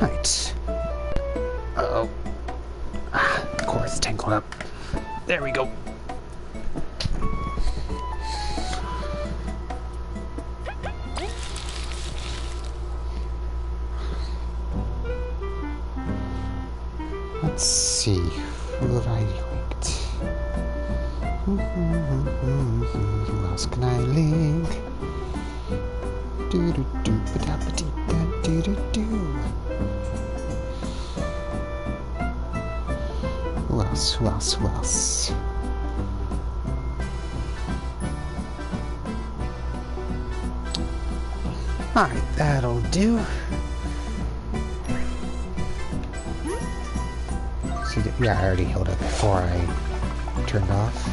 Right. Uh-oh. Ah, the cord is tangled up. There we go. Let's see. Who have I linked? Who else can I link? Who else? Who else? Who else? Alright, that'll do. See, yeah, I already healed it before I turned off.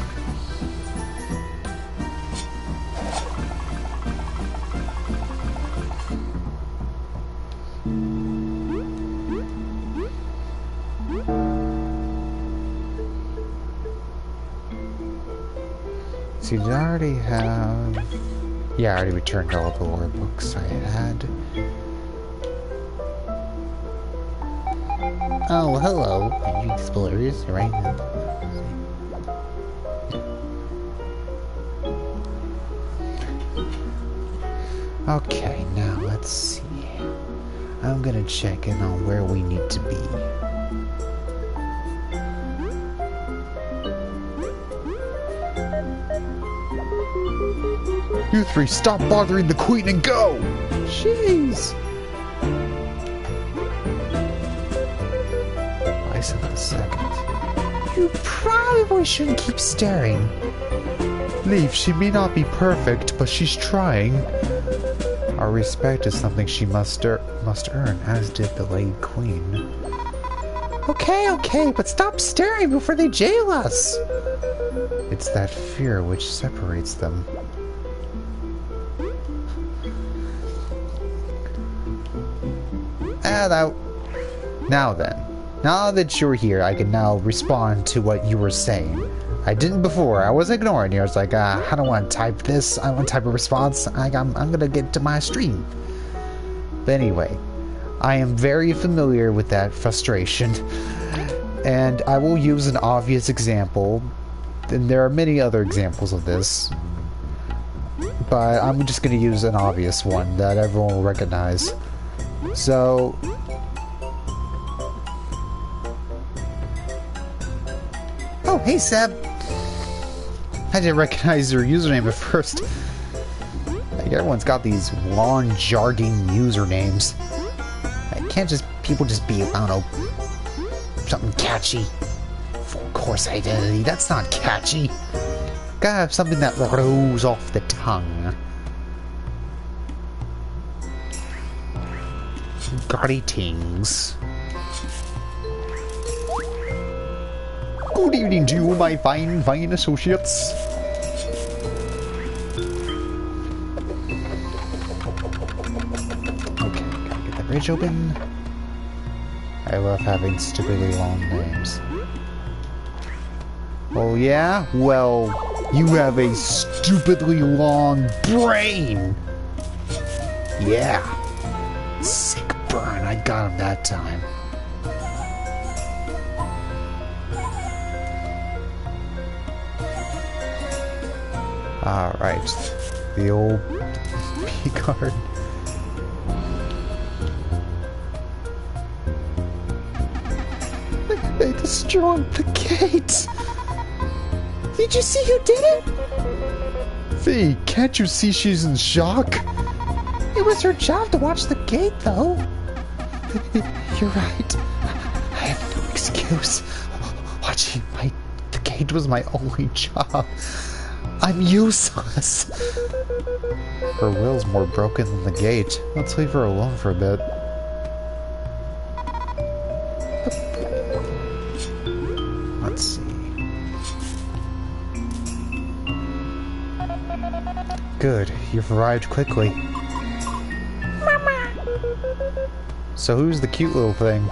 See, did I already have... Yeah, I already returned all the lore books I had. Oh, hello, explorers, right? Okay, now let's see. I'm gonna check in on where we need to be. You three, stop bothering the queen and go! Jeez! Bison the second. You probably shouldn't keep staring. Leave, she may not be perfect, but she's trying. Our respect is something she must earn, as did the late queen. Okay, but stop staring before they jail us! It's that fear which separates them. Now then. Now that you're here, I can now respond to what you were saying. I didn't before. I was ignoring you. I was like, I don't want to type this. I want to type a response. I'm gonna get to my stream. But anyway, I am very familiar with that frustration. And I will use an obvious example. And there are many other examples of this. But I'm just gonna use an obvious one that everyone will recognize. So... Oh, hey Seb! I didn't recognize your username at first. Like, everyone's got these long, jargon usernames. Can't just people just be, I don't know, something catchy? Full course identity, that's not catchy. Gotta have something that rolls off the tongue. Greetings. Good evening to you, my fine associates. Okay, gotta get the bridge open. I love having stupidly long names. Oh yeah? Well, you have a stupidly long brain! Yeah. Sick burn, I got him that time. Alright, the old P-card. They destroyed the gate! Did you see who did it? V, can't you see she's in shock? It was her job to watch the gate, though. You're right. I have no excuse. Watching the gate was my only job. I'm useless. Her will's more broken than the gate. Let's leave her alone for a bit. Let's see. Good, you've arrived quickly. Mama. So who's the cute little thing?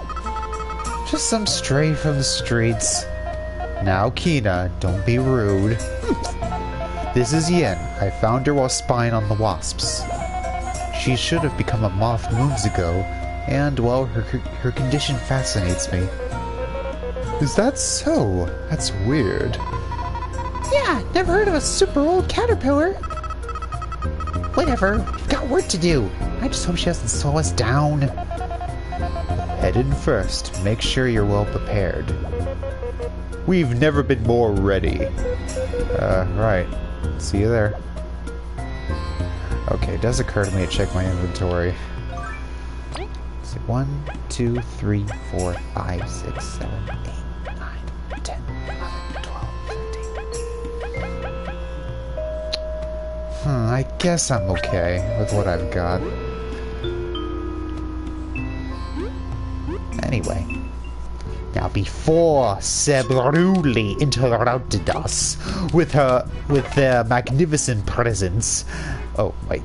Just some stray from the streets. Now, Kina, don't be rude. This is Yin. I found her while spying on the wasps. She should have become a moth moons ago, and, well, her condition fascinates me. Is that so? That's weird. Yeah, never heard of a super old caterpillar. Whatever, we've got work to do. I just hope she doesn't slow us down. Head in first. Make sure you're well prepared. We've never been more ready. Right. See you there. Okay, it does occur to me to check my inventory. Let's see, 1, 2, 3, 4, 5, 6, 7, 8, 9, 10, 11, 12, 13. I guess I'm okay with what I've got. Anyway. Now, before Sebruli interrupted us with their magnificent presence. Oh, wait.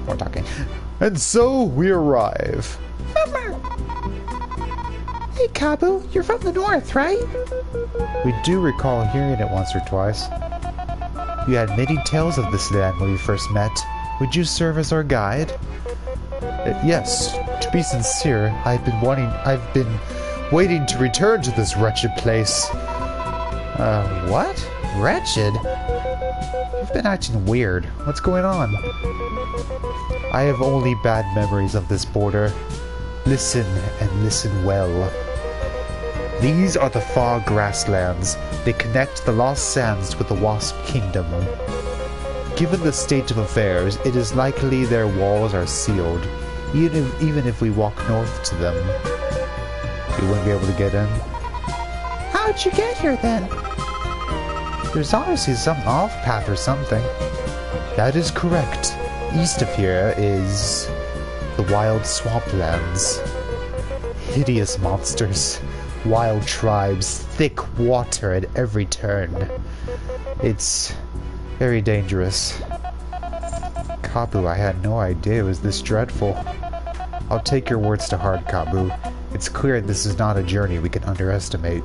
We're talking. And so we arrive. Mama! Hey, Kabu, you're from the north, right? We do recall hearing it once or twice. You had many tales of this land when we first met. Would you serve as our guide? Yes. To be sincere, I've been waiting to return to this wretched place. What? Wretched? You've been acting weird. What's going on? I have only bad memories of this border. Listen, and listen well. These are the far grasslands. They connect the Lost Sands with the Wasp Kingdom. Given the state of affairs, it is likely their walls are sealed, even if we walk north to them. You wouldn't be able to get in? How'd you get here, then? There's obviously some off-path or something. That is correct. East of here is the wild swamplands. Hideous monsters, wild tribes, thick water at every turn. It's very dangerous. Kabu, I had no idea it was this dreadful. I'll take your words to heart, Kabu. It's clear this is not a journey we can underestimate.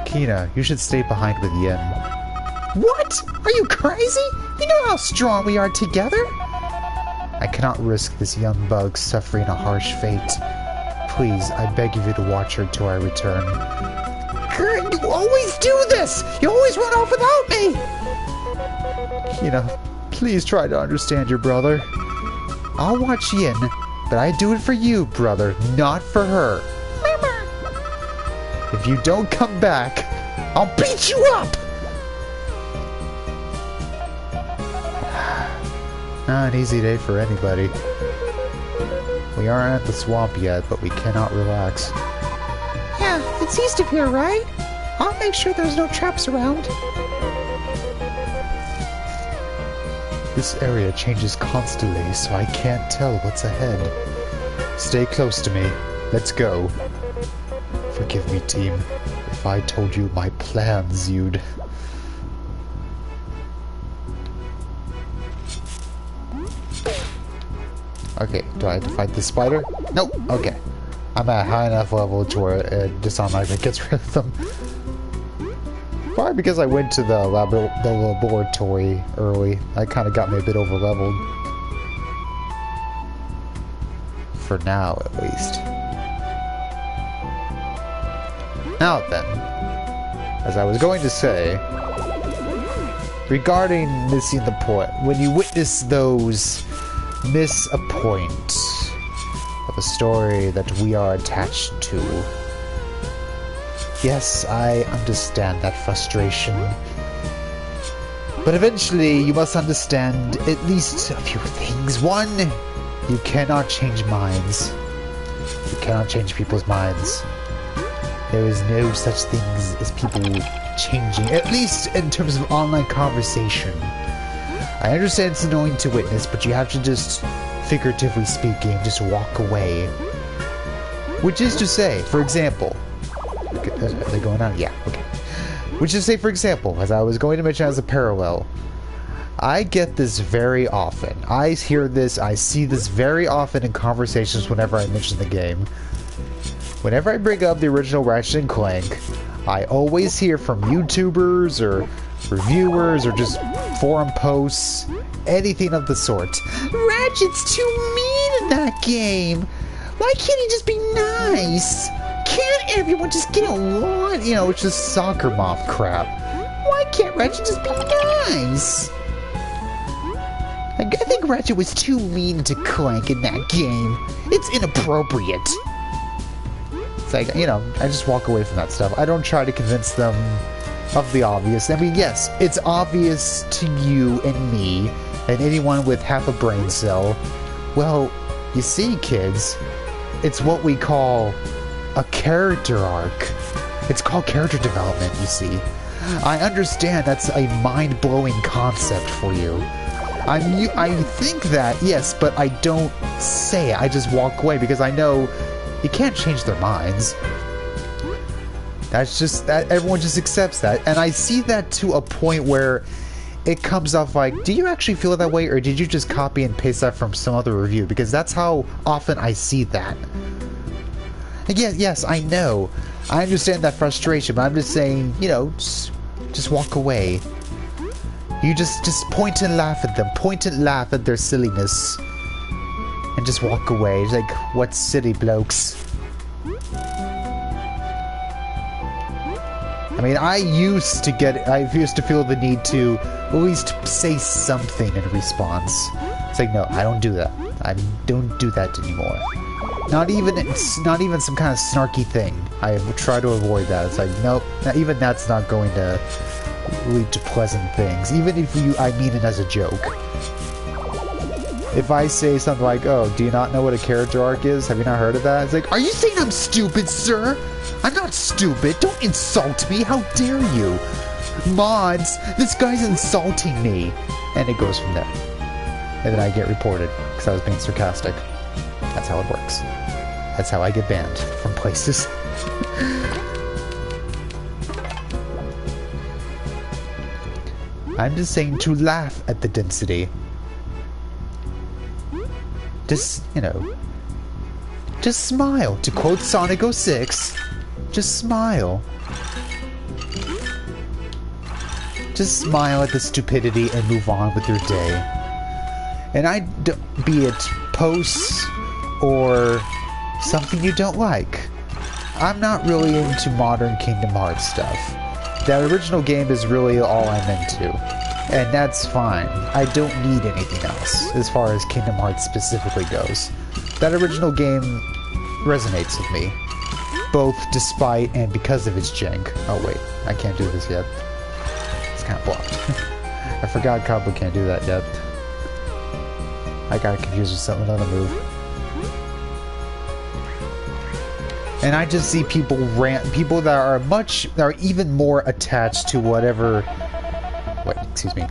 Kina, you should stay behind with Yin. What? Are you crazy? You know how strong we are together? I cannot risk this young bug suffering a harsh fate. Please, I beg of you to watch her till I return. Kurt, you always do this! You always run off without me! Kina, please try to understand your brother. I'll watch Yin, but I do it for you, brother, not for her. Mama! If you don't come back, I'll beat you up! Not an easy day for anybody. We aren't at the swamp yet, but we cannot relax. Yeah, it's east of here, right? I'll make sure there's no traps around. This area changes constantly, so I can't tell what's ahead. Stay close to me. Let's go. Forgive me, team. If I told you my plans, you'd... Okay, do I have to fight the spider? Nope. Okay. I'm at a high enough level to where it just automatically gets rid of them. Probably because I went to the laboratory early. That kind of got me a bit over-leveled. For now, at least. Now then, as I was going to say, regarding missing the point, when you witness those miss a point of a story that we are attached to. Yes, I understand that frustration. But eventually, you must understand at least a few things. One, you cannot change minds. You cannot change people's minds. There is no such things as people changing, at least in terms of online conversation. I understand it's annoying to witness, but you have to just, figuratively speaking, just walk away. Which is to say, for example... Are they going on? Yeah, okay. Which is to say, for example, as I was going to mention as a parallel, I get this very often. I hear this, I see this very often in conversations whenever I mention the game. Whenever I bring up the original Ratchet & Clank, I always hear from YouTubers or reviewers or just forum posts, anything of the sort. Ratchet's too mean in that game. Why can't he just be nice? Can't everyone just get along? You know, it's just soccer mom crap. Why can't Ratchet just be nice? I think Ratchet was too mean to Clank in that game. It's inappropriate. It's like, you know, I just walk away from that stuff. I don't try to convince them of the obvious. I mean, yes, it's obvious to you and me and anyone with half a brain cell. Well, you see, kids, it's what we call a character arc. It's called character development, you see. I understand that's a mind-blowing concept for you. I think that, yes, but I don't say it. I just walk away because I know you can't change their minds. That's just that everyone just accepts that. And I see that to a point where it comes off like, do you actually feel that way, or did you just copy and paste that from some other review? Because that's how often I see that. Again, yes, I know. I understand that frustration, but I'm just saying, you know, just walk away. You just point and laugh at them. Point and laugh at their silliness. And just walk away. It's like, what silly blokes. I mean, I used to feel the need to at least say something in response. It's like, no, I don't do that. I don't do that anymore. Not even some kind of snarky thing. I try to avoid that. It's like, nope, even that's not going to lead to pleasant things. Even if I mean it as a joke. If I say something like, oh, do you not know what a character arc is? Have you not heard of that? It's like, are you saying I'm stupid, sir? I'm not stupid. Don't insult me. How dare you? Mods, this guy's insulting me. And it goes from there. And then I get reported because I was being sarcastic. That's how it works. That's how I get banned from places. I'm just saying to laugh at the density. Just, you know, just smile. To quote Sonic 06, just smile. Just smile at the stupidity and move on with your day. And be it posts or something you don't like. I'm not really into modern Kingdom Hearts stuff. That original game is really all I'm into. And that's fine. I don't need anything else, as far as Kingdom Hearts specifically goes. That original game resonates with me. Both despite and because of its jank. Oh wait, I can't do this yet. It's kind of blocked. I forgot Cabo can't do that yet. I got confused with something, another move. And I just see people that are even more attached to whatever. Wait, excuse me.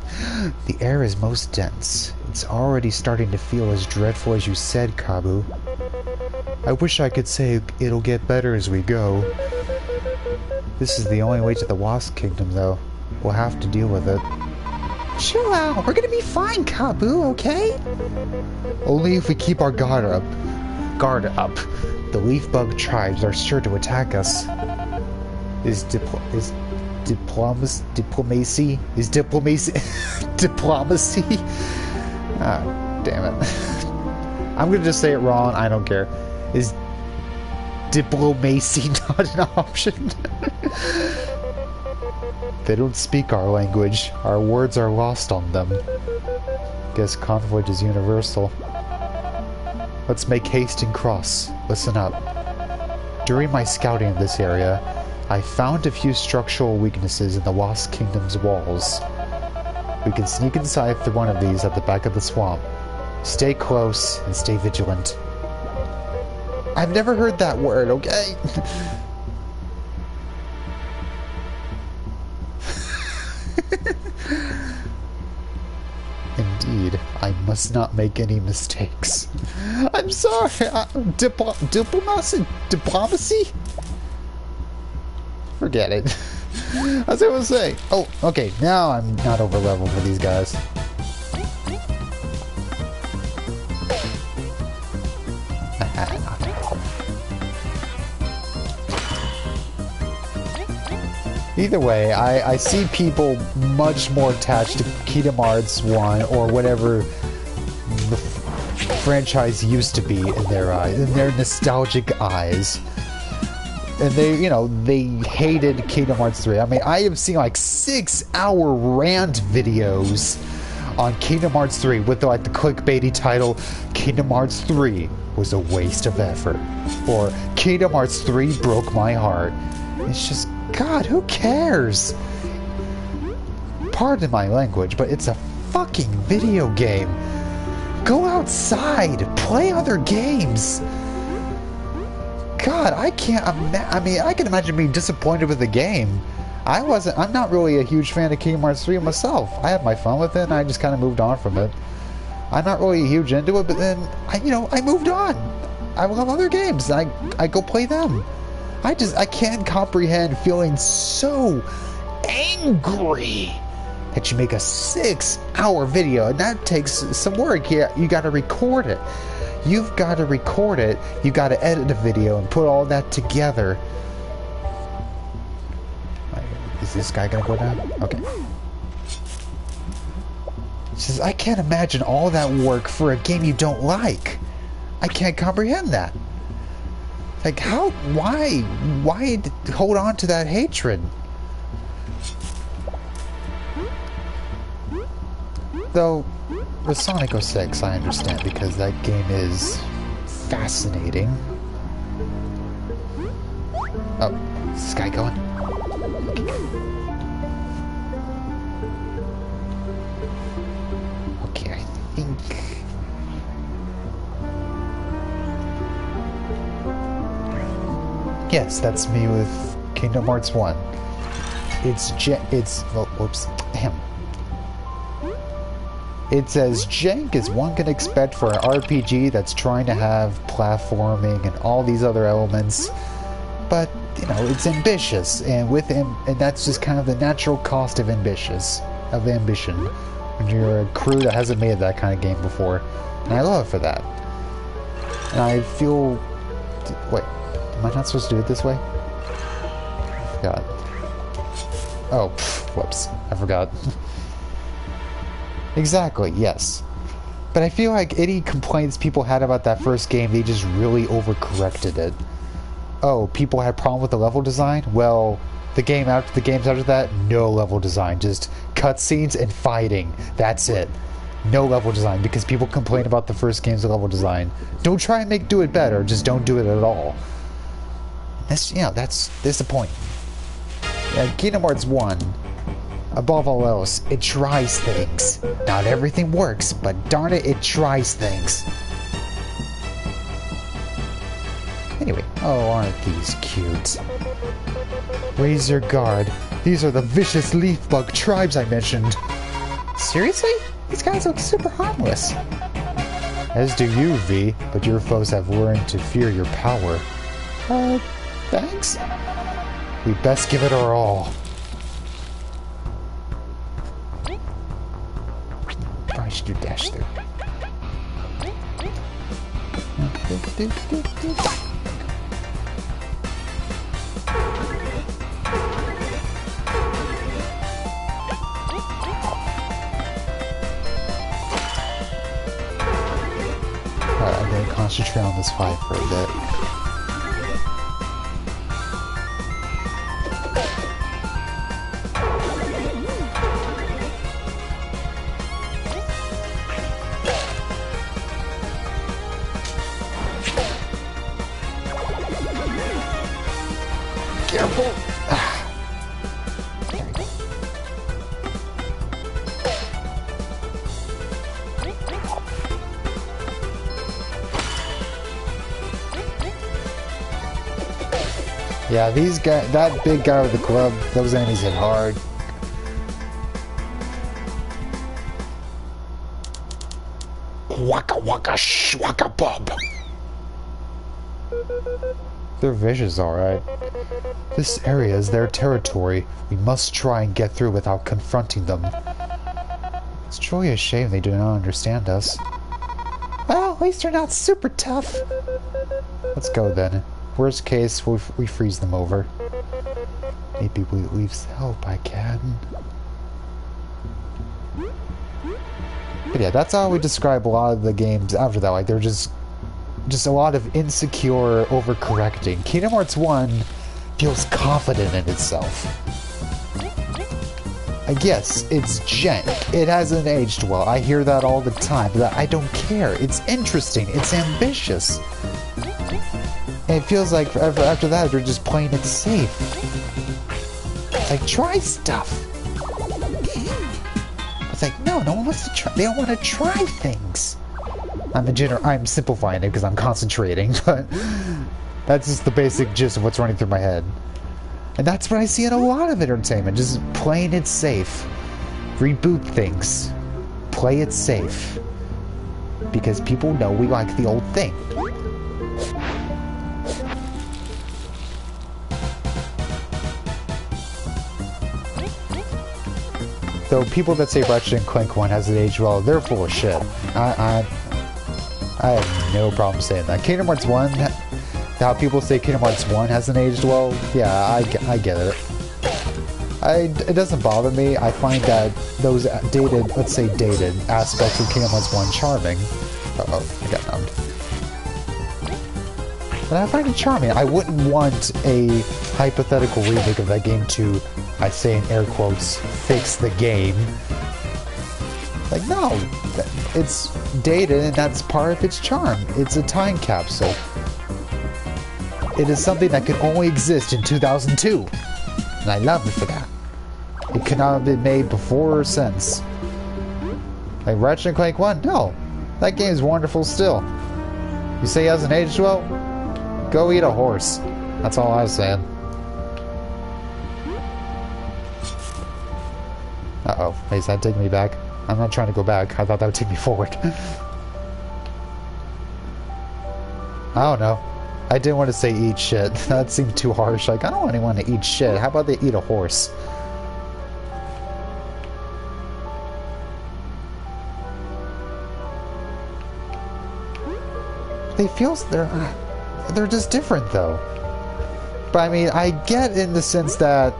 The air is most dense. It's already starting to feel as dreadful as you said, Kabu. I wish I could say it'll get better as we go. This is the only way to the Wasp Kingdom, though. We'll have to deal with it. Chill out. We're gonna be fine, Kabu, okay? Only if we keep our guard up. The leaf bug tribes are sure to attack us. Is diplomacy? Diplomacy? Ah, damn it. I'm gonna just say it wrong, I don't care. Is diplomacy not an option? They don't speak our language. Our words are lost on them. Guess conflict is universal. Let's make haste and cross. Listen up. During my scouting of this area, I found a few structural weaknesses in the Wasp Kingdom's walls. We can sneak inside through one of these at the back of the swamp. Stay close and stay vigilant. I've never heard that word, okay? Indeed, I must not make any mistakes. I'm sorry. Diplomacy? Forget it. As I was saying. Oh, okay. Now I'm not over level for these guys. Either way, I see people much more attached to Kingdom Hearts 1 or whatever the franchise used to be in their eyes, in their nostalgic eyes. And they, you know, they hated Kingdom Hearts 3. I mean, I have seen like 6-hour rant videos on Kingdom Hearts 3 with like the clickbaity title, Kingdom Hearts 3 was a waste of effort. Or Kingdom Hearts 3 broke my heart. It's just, God, who cares? Pardon my language, but it's a fucking video game. Go outside, play other games. God, I can't I mean, I can imagine being disappointed with the game. I'm not really a huge fan of Kingdom Hearts 3 myself. I had my fun with it and I just kind of moved on from it. I'm not really huge into it, but then, I moved on. I love other games. I go play them. I can't comprehend feeling so angry that you make a 6-hour video, and that takes some work. You got to record it. You've got to record it. You got to edit the video and put all that together. Is this guy gonna go down? Okay. He says, I can't imagine all that work for a game you don't like. I can't comprehend that. Like, why hold on to that hatred? Though, with Sonic 06, I understand, because that game is fascinating. Oh, is this guy going? Okay, I think... Yes, that's me with Kingdom Hearts 1. Oh, whoops. Damn. It's as jank as one can expect for an RPG that's trying to have platforming and all these other elements. But, it's ambitious, and that's just kind of the natural cost of ambition. When you're a crew that hasn't made that kind of game before. And I love it for that. And I feel... Wait, am I not supposed to do it this way? I forgot. Oh, whoops. I forgot. Exactly, yes. But I feel like any complaints people had about that first game, they just really overcorrected it. Oh, people had a problem with the level design? Well, the games after that, no level design. Just cutscenes and fighting. That's it. No level design, because people complain about the first game's level design. Don't try and do it better, just don't do it at all. That's the point. Kingdom Hearts 1, above all else, it tries things. Not everything works, but darn it tries things. Anyway, oh, aren't these cute? Raise your guard. These are the vicious leaf bug tribes I mentioned. Seriously? These guys look super harmless. As do you, V, but your foes have learned to fear your power. Thanks? We best give it our all. Probably should do dash through. Alright, I'm going to concentrate on this fight for a bit. Careful! Yeah, these guys, that big guy with the club, those enemies hit hard. Waka waka shwaka bub. They're vicious, alright. This area is their territory. We must try and get through without confronting them. It's truly a shame they do not understand us. Well, at least they're not super tough. Let's go then. Worst case, we freeze them over. Maybe we leave help, I can. But yeah, that's how we describe a lot of the games after that. Like, they're just a lot of insecure overcorrecting. Kingdom Hearts 1 feels confident in itself. I guess it's jank. It hasn't aged well. I hear that all the time, but I don't care. It's interesting. It's ambitious. And it feels like after that, they're just playing it safe. It's like, try stuff. It's like, no one wants to try. They don't want to try things. I'm simplifying it because I'm concentrating, but that's just the basic gist of what's running through my head. And that's what I see in a lot of entertainment, just playing it safe. Reboot things. Play it safe. Because people know we like the old thing. Though people that say Ratchet & Clank 1 hasn't aged well, they're full of shit. I have no problem saying that. Kingdom Hearts 1, how people say Kingdom Hearts 1 hasn't aged well, yeah, I get it. It doesn't bother me. I find that those dated, let's say dated, aspects of Kingdom Hearts 1 charming. Uh-oh, I got numbed. But I find it charming. I wouldn't want a hypothetical remake of that game to, I say in air quotes, fix the game. Like, no, it's dated and that's part of its charm. It's a time capsule. It is something that could only exist in 2002. And I love it for that. It could not have been made before or since. Like Ratchet & Clank 1? No. That game is wonderful still. You say it hasn't aged well? Go eat a horse. That's all I was saying. Uh-oh. Is that taking me back? I'm not trying to go back. I thought that would take me forward. I don't know. I didn't want to say eat shit. That seemed too harsh. Like, I don't want anyone to eat shit. How about they eat a horse? They feel they're just different though. But I mean, I get in the sense that,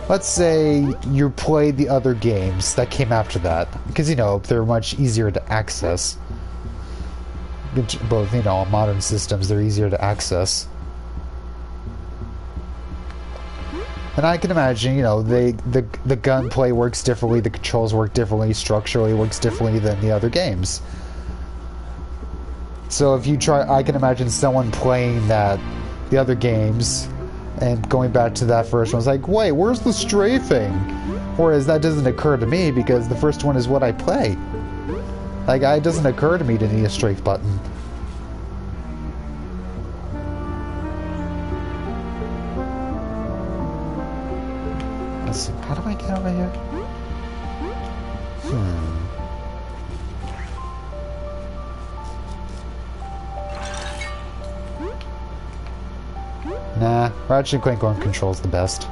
let's say you played the other games that came after that, because, you know, they're much easier to access. Both, you know, on modern systems, they're easier to access. And I can imagine, you know, the gunplay works differently, the controls work differently, structurally works differently than the other games. So if you try, I can imagine someone playing the other games, and going back to that first one, it's like, wait, where's the strafing? Whereas that doesn't occur to me because the first one is what I play. Like, it doesn't occur to me to need a strafe button. Let's see, how do I get over here? Nah, Ratchet & Clank 1 controls the best.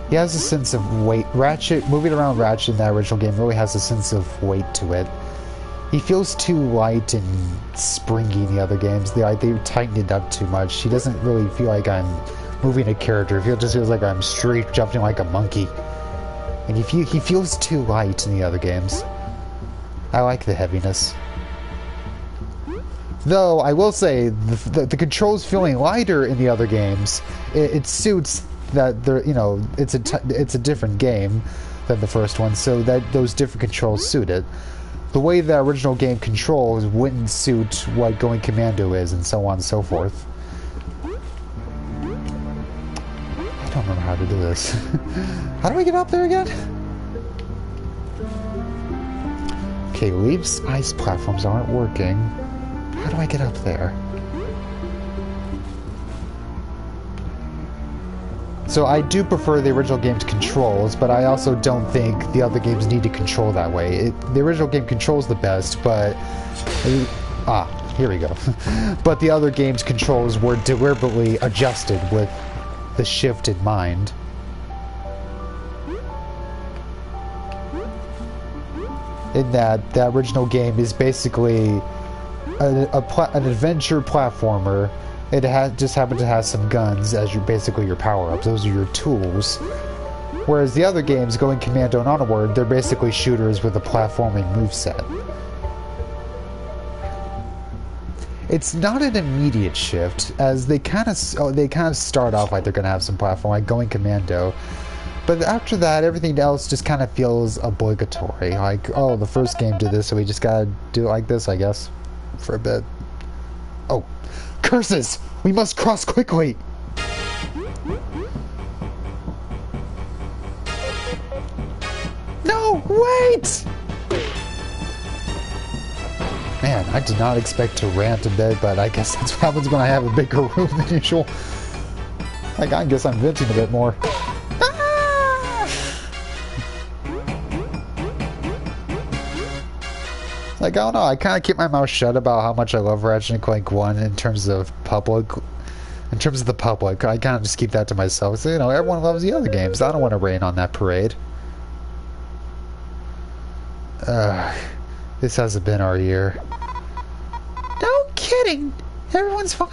He has a sense of weight. Moving around Ratchet in that original game really has a sense of weight to it. He feels too light and springy in the other games. They tightened it up too much. He doesn't really feel like I'm moving a character. He just feels like I'm straight jumping like a monkey. And he feels too light in the other games. I like the heaviness. Though, I will say, the controls feeling lighter in the other games, it suits that they're, you know, it's a different game than the first one, so that those different controls suit it. The way the original game controls wouldn't suit what Going Commando is, and so on and so forth. I don't remember how to do this. How do we get up there again? Okay, Leaf's ice platforms aren't working. How do I get up there? So I do prefer the original game's controls, but I also don't think the other games need to control that way. The original game controls the best, but... here we go. But the other game's controls were deliberately adjusted with the shift in mind. In that, the original game is basically an adventure platformer It just happened to have some guns as basically your power-ups. Those are your tools. Whereas the other games, Going Commando and Onward, they're basically shooters with a platforming moveset. It's not an immediate shift, as they kind of start off like they're going to have some platform, like Going Commando. But after that, everything else just kind of feels obligatory. Like, oh, the first game did this, so we just gotta do it like this, I guess, for a bit. Oh, curses! We must cross quickly! No, wait! Man, I did not expect to rant a bit, but I guess that's what happens when I have a bigger room than usual. Like, I guess I'm venting a bit more. Like, I don't know, I kind of keep my mouth shut about how much I love Ratchet & Clank 1 in terms of public. In terms of the public, I kind of just keep that to myself. So, you know, everyone loves the other games. I don't want to rain on that parade. This hasn't been our year. No kidding! Everyone's fine?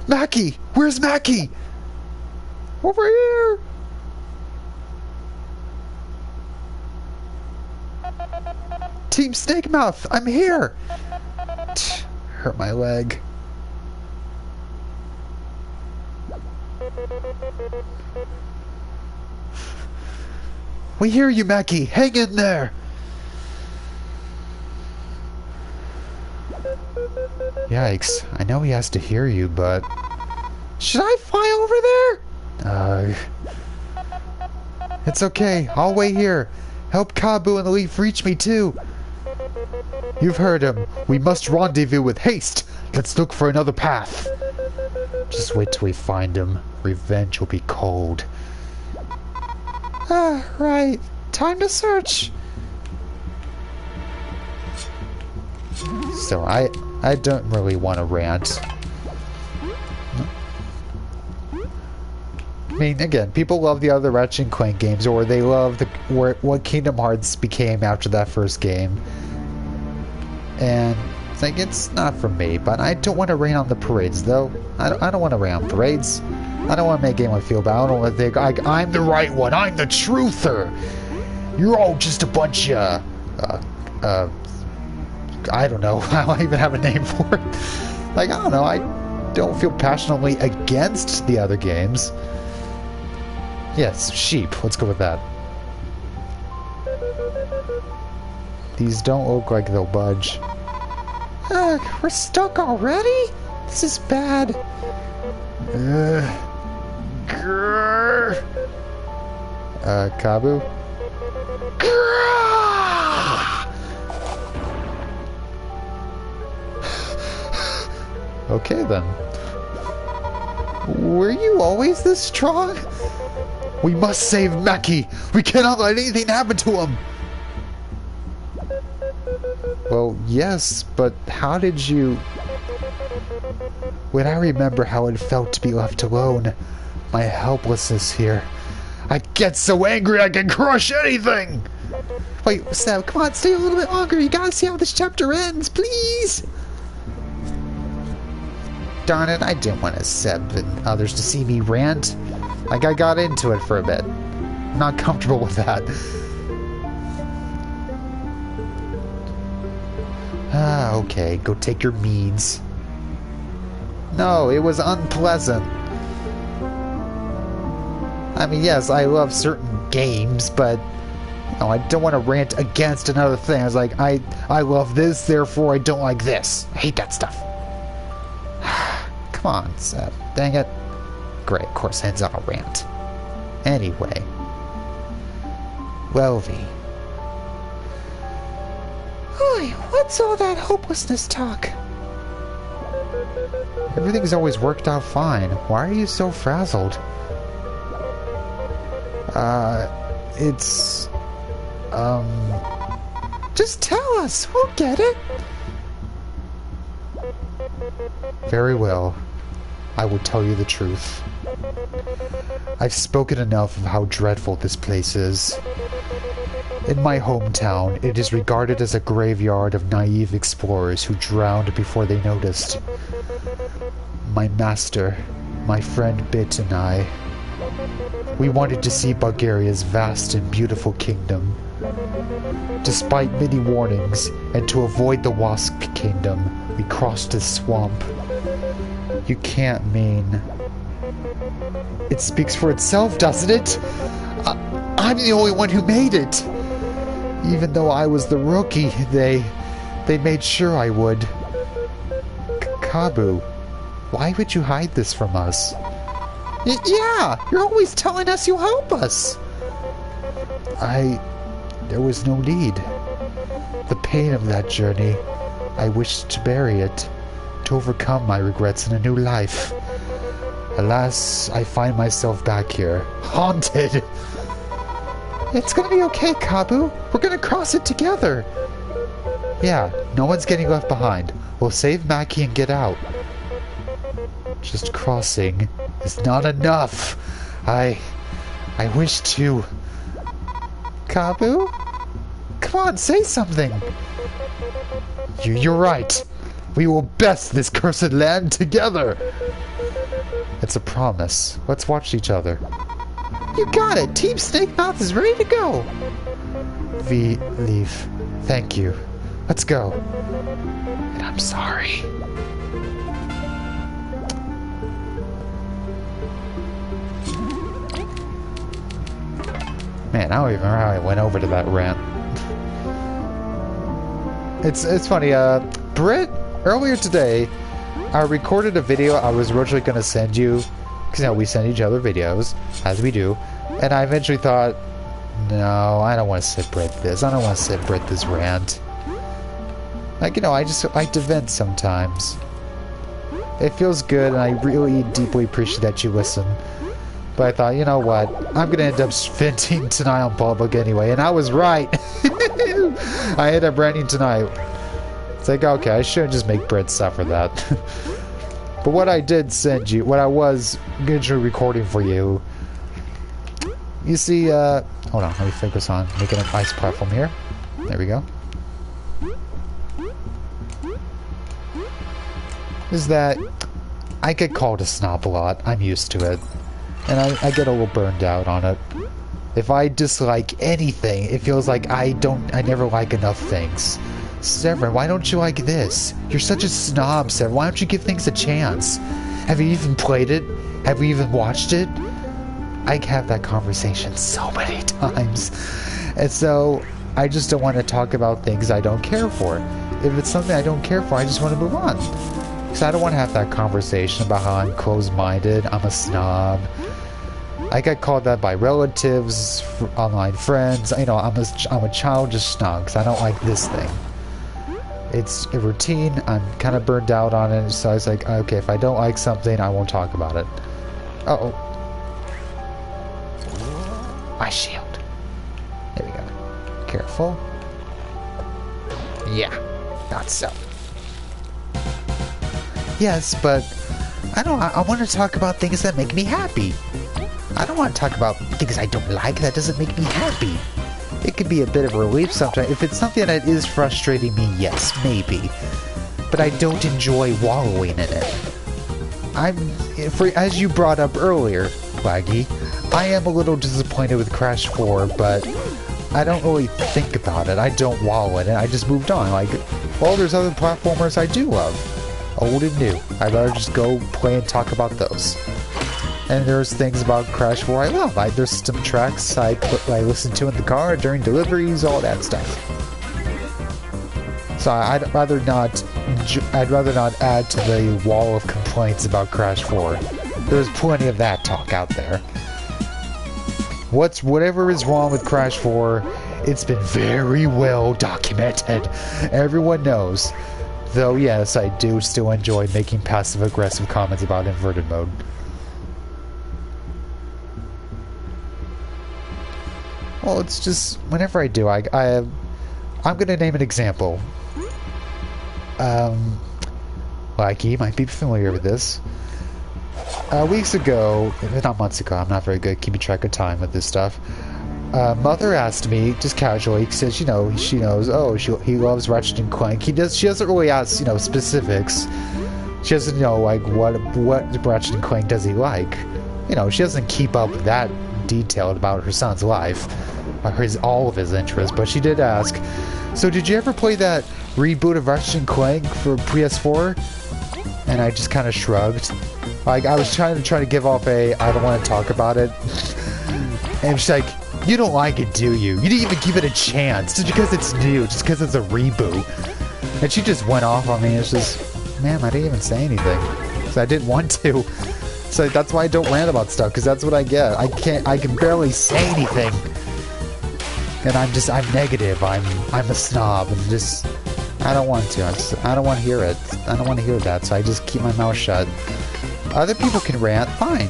Mackie! Where's Mackie? Over here! Team Snake Mouth, I'm here! Hurt my leg. We hear you, Mackie. Hang in there. Yikes. I know he has to hear you, but... Should I fly over there? It's okay. I'll wait here. Help Kabu and the Leaf reach me, too. You've heard him. We must rendezvous with haste. Let's look for another path. Just wait till we find him. Revenge will be cold. Right. Time to search. So I don't really want to rant. I mean, again, people love the other Ratchet & Clank games, or they love what Kingdom Hearts became after that first game. And it's like, it's not for me, but I don't want to rain on the parades, though. I don't want to rain on parades. I don't want to make anyone feel bad. I don't want to think, I'm the right one. I'm the truther. You're all just a bunch of, I don't know. I don't even have a name for it. Like, I don't know. I don't feel passionately against the other games. Yes, sheep. Let's go with that. These don't look like they'll budge. We're stuck already? This is bad. Kabu? Okay, then. Were you always this strong? We must save Mackie! We cannot let anything happen to him! Well, yes, but how did you... When I remember how it felt to be left alone, my helplessness here, I get so angry I can crush anything! Wait, Seb, come on, stay a little bit longer. You gotta see how this chapter ends, please! Darn it, I didn't want Seb and others to see me rant. Like, I got into it for a bit. I'm not comfortable with that. Okay, go take your meads. No, it was unpleasant. I mean, yes, I love certain games, but no, I don't want to rant against another thing. I was like, I love this, therefore I don't like this. I hate that stuff. Come on, Seth. Dang it. Great, of course, ends on a rant. Anyway. Welvy. Oy, what's all that hopelessness talk? Everything's always worked out fine. Why are you so frazzled? It's... Just tell us. We'll get it. Very well. I will tell you the truth. I've spoken enough of how dreadful this place is. In my hometown, it is regarded as a graveyard of naive explorers who drowned before they noticed. My master, my friend Bit and I, we wanted to see Bulgaria's vast and beautiful kingdom. Despite many warnings, and to avoid the Wasp Kingdom, we crossed the swamp. You can't mean... It speaks for itself, doesn't it? I'm the only one who made it! Even though I was the rookie, they made sure I would. Kabu, why would you hide this from us? Yeah, you're always telling us you'll help us. There was no need. The pain of that journey, I wished to bury it, to overcome my regrets in a new life. Alas, I find myself back here, haunted. It's gonna be okay, Kabu. We're gonna cross it together. Yeah, no one's getting left behind. We'll save Maki and get out. Just crossing is not enough. I wish to... Kabu? Come on, say something. You're right. We will best this cursed land together. It's a promise. Let's watch each other. You got it! Team Snake Mouth is ready to go! V, leave. Thank you. Let's go. And I'm sorry. Man, I don't even remember how I went over to that rant. It's funny, Britt, earlier today, I recorded a video I was originally going to send you, because, you know, we send each other videos, as we do, and I eventually thought, no, I don't want to sit Britt this. I don't want to sit Britt this rant. Like, you know, I just like to vent sometimes. It feels good, and I really deeply appreciate that you listen. But I thought, you know what, I'm going to end up venting tonight on public anyway, and I was right. I ended up ranting tonight. It's like, okay, I shouldn't just make Britt suffer that. But what I did send you, what I was going to recording for you, you see, hold on, let me focus on making an ice platform here. There we go. Is that I get called a snob a lot. I'm used to it. And I get a little burned out on it. If I dislike anything, it feels like I never like enough things. Severin, why don't you like this? You're such a snob, Severin. Why don't you give things a chance? Have you even played it? Have you even watched it? I have that conversation so many times. And so, I just don't want to talk about things I don't care for. If it's something I don't care for, I just want to move on. Because I don't want to have that conversation about how I'm closed-minded, I'm a snob. I get called that by relatives, online friends. You know, I'm a childish snob because I don't like this thing. It's a routine. I'm kind of burned out on it. So I was like, okay, if I don't like something, I won't talk about it. Uh-oh. My shield. There we go. Careful. Yeah. Not so. Yes, but I want to talk about things that make me happy. I don't want to talk about things I don't like that doesn't make me happy. It could be a bit of a relief sometimes. If it's something that is frustrating me, yes, maybe. But I don't enjoy wallowing in it. As you brought up earlier, Waggy, I am a little disappointed with Crash 4, but I don't really think about it. I don't wallow in it. I just moved on. Like, well, there's other platformers I do love. Old and new. I'd rather just go play and talk about those. And there's things about Crash 4 I love. There's some tracks I listen to in the car during deliveries, all that stuff. So I'd rather not add to the wall of complaints about Crash 4. There's plenty of that talk out there. Whatever is wrong with Crash 4, it's been very well documented. Everyone knows. Though yes, I do still enjoy making passive-aggressive comments about inverted mode. Well, it's just, whenever I do, I'm gonna name an example. Like, you might be familiar with this. weeks ago, not months ago, I'm not very good at keeping track of time with this stuff. Mother asked me, just casually, says, you know, she knows, oh, he loves Ratchet and Clank. She doesn't really ask, you know, specifics. She doesn't know, like, what Ratchet and Clank does he like. You know, she doesn't keep up that detailed about her son's life, or all of his interests, but she did ask, so did you ever play that reboot of Ratchet and Clank for PS4? And I just kind of shrugged. Like, I was trying to give off I don't want to talk about it. And she's like, you don't like it, do you? You didn't even give it a chance, just because it's new, just because it's a reboot. And she just went off on me. It's just, man, I didn't even say anything. So I didn't want to. So that's why I don't rant about stuff, because that's what I get. I can barely say anything. And I'm negative. I'm a snob, and just, I don't want to. I don't want to hear it. I don't want to hear that, so I just keep my mouth shut. Other people can rant, fine.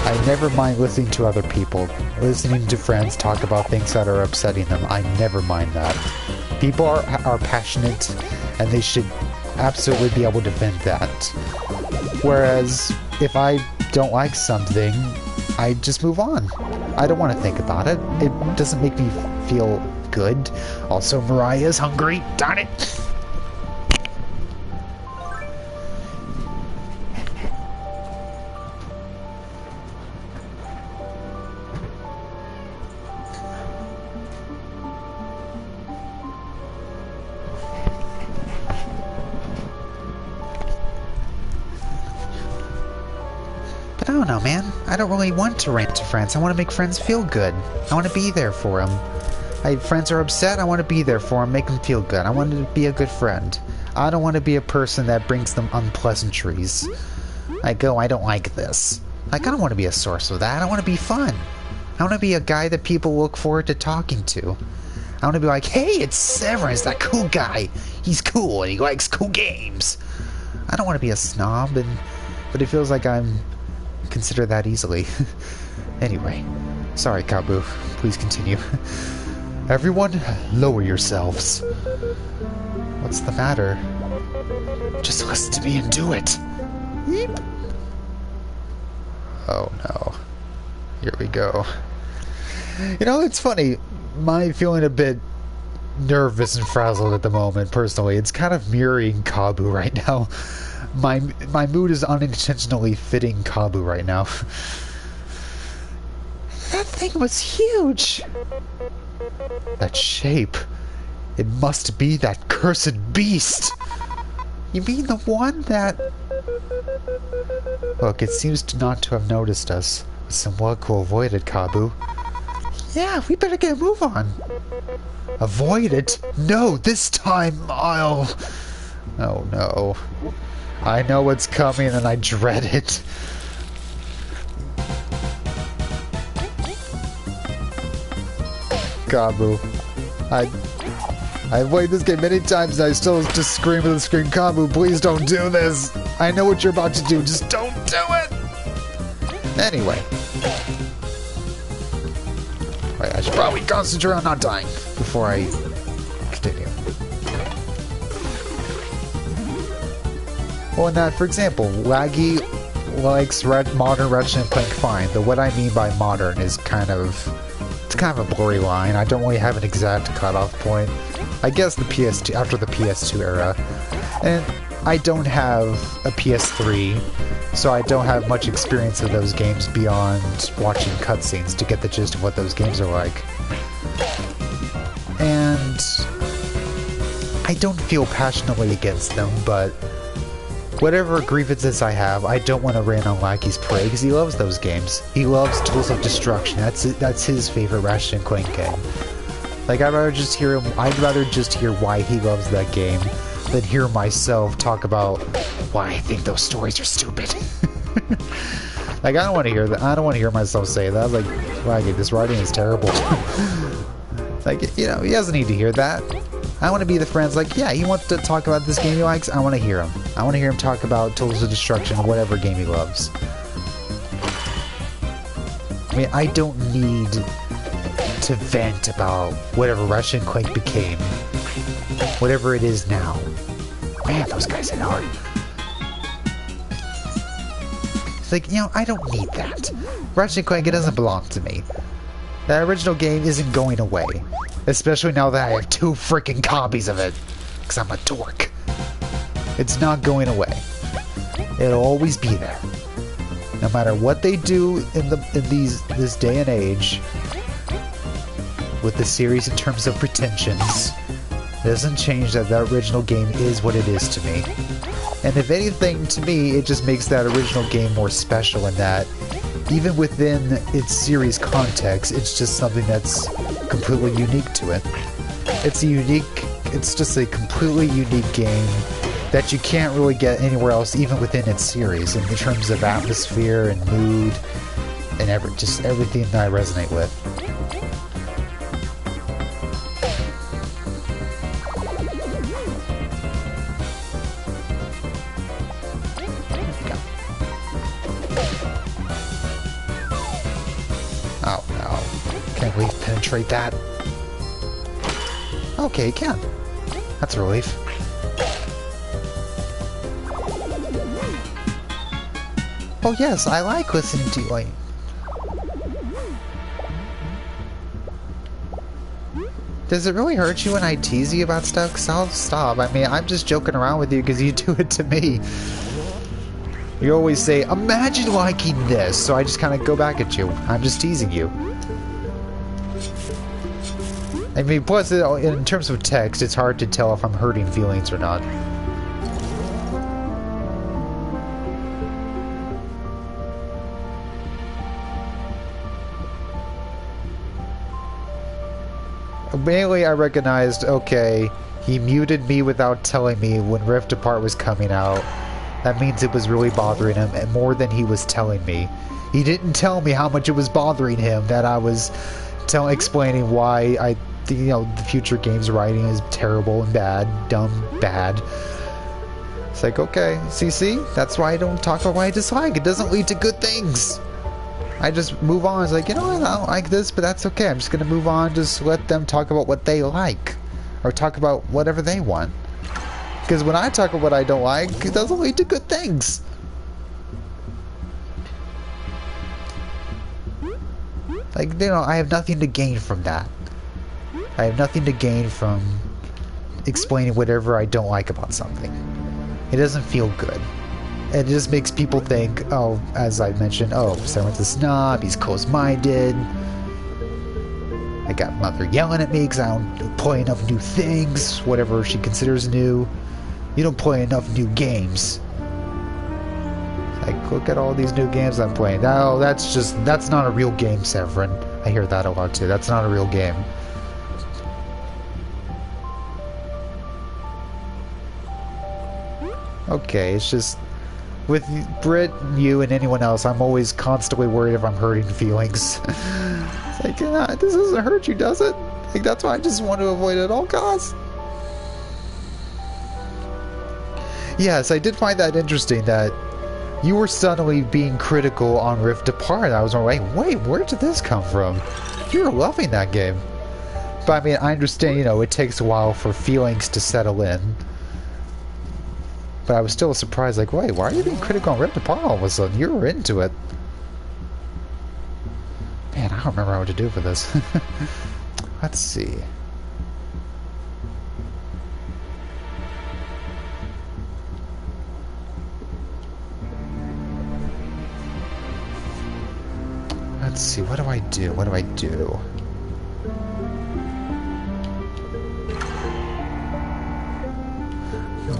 I never mind listening to other people. Listening to friends talk about things that are upsetting them. I never mind that. People are passionate, and they should absolutely be able to vent that. Whereas, if I don't like something, I just move on. I don't want to think about it. It doesn't make me feel good. Also, Mariah's hungry. Darn it! I don't know, man. I don't really want to rant to friends. I want to make friends feel good. I want to be there for them. Friends are upset, I want to be there for them, make them feel good. I want to be a good friend. I don't want to be a person that brings them unpleasantries. I don't like this. Like, I don't want to be a source of that. I want to be fun. I want to be a guy that people look forward to talking to. I want to be like, hey, it's Severance, that cool guy. He's cool and he likes cool games. I don't want to be a snob, but it feels like I'm consider that easily. Anyway, sorry, Kabu. Please continue. Everyone, lower yourselves. What's the matter? Just listen to me and do it. Yeep. Oh no. Here we go. You know, it's funny. I'm feeling a bit nervous and frazzled at the moment, personally. It's kind of mirroring Kabu right now. My mood is unintentionally fitting Kabu right now. That thing was huge! That shape. It must be that cursed beast! You mean the one that... Look, it seems not to have noticed us. Some luck will avoid it, Kabu. Yeah, we better get a move on. Avoid it? No, this time I'll... Oh no. I know what's coming and I dread it. Kabu. I've played this game many times and I still just scream at the screen, Kabu, please don't do this. I know what you're about to do, just don't do it. Anyway. Right, I should probably concentrate on not dying before I continue. Well, and that, for example, Laggy likes modern Ratchet and Clank fine, though what I mean by modern is kind of a blurry line. I don't really have an exact cutoff point. I guess the PS2, after the PS2 era. And I don't have a PS3, so I don't have much experience of those games beyond watching cutscenes to get the gist of what those games are like. And I don't feel passionately against them, but whatever grievances I have, I don't want to rain on Laggy's parade because he loves those games. He loves Tools of Destruction. That's his favorite Ratchet and Clank game. Like, I'd rather just hear why he loves that game than hear myself talk about why I think those stories are stupid. Like, I don't want to hear that. I don't want to hear myself say that. Like, Laggy, this writing is terrible. Like, you know, he doesn't need to hear that. I want to be the friends like, yeah, he wants to talk about this game he likes, I want to hear him. I want to hear him talk about Tools of Destruction, whatever game he loves. I mean, I don't need to vent about whatever Ratchet and Clank became. Whatever it is now. Man, those guys hit hard. It's like, you know, I don't need that. Ratchet and Clank, it doesn't belong to me. That original game isn't going away. Especially now that I have 2 freaking copies of it. Because I'm a dork. It's not going away. It'll always be there. No matter what they do in this day and age with the series in terms of pretensions, it doesn't change that original game is what it is to me. And if anything, to me, it just makes that original game more special in that even within its series context, it's just something that's completely unique to it. It's just a completely unique game that you can't really get anywhere else, even within its series, in terms of atmosphere and mood and just everything that I resonate with. Oh no. Can't we penetrate that? Okay, can. That's a relief. Oh yes, I like listening to you. Like, does it really hurt you when I tease you about stuff? 'Cause I'll stop. I mean, I'm just joking around with you because you do it to me. You always say, imagine liking this, so I just kind of go back at you. I'm just teasing you. I mean, plus, in terms of text, it's hard to tell if I'm hurting feelings or not. Mainly, I recognized, okay, he muted me without telling me when Rift Apart was coming out. That means it was really bothering him, and more than he was telling me. He didn't tell me how much it was bothering him that I was explaining why the future games writing is terrible and bad, dumb, bad. It's like, okay, see, that's why I don't talk about what I dislike. It doesn't lead to good things. I just move on. It's like, you know what, I don't like this, but that's okay. I'm just gonna move on. Just let them talk about what they like, or talk about whatever they want. Because when I talk about what I don't like, it doesn't lead to good things. Like, I have nothing to gain from that. I have nothing to gain from explaining whatever I don't like about something. It doesn't feel good. It just makes people think, oh, as I mentioned, oh, Sarah's a snob, he's close-minded. I got Mother yelling at me because I don't play enough new things, whatever she considers new. You don't play enough new games. Like, look at all these new games I'm playing. Oh, that's not a real game, Severin. I hear that a lot too. That's not a real game. Okay, it's just with Britt, you, and anyone else, I'm always constantly worried if I'm hurting feelings. It's like, this doesn't hurt you, does it? Like, that's why I just want to avoid it at all costs. Yes, I did find that interesting that you were suddenly being critical on Rift Apart. I was like, wait, where did this come from? You were loving that game. But I mean, I understand, it takes a while for feelings to settle in. But I was still surprised, like, wait, why are you being critical on Rift Apart all of a sudden? You were into it. Man, I don't remember what to do for this. Let's see. Let's see, what do I do? What do I do?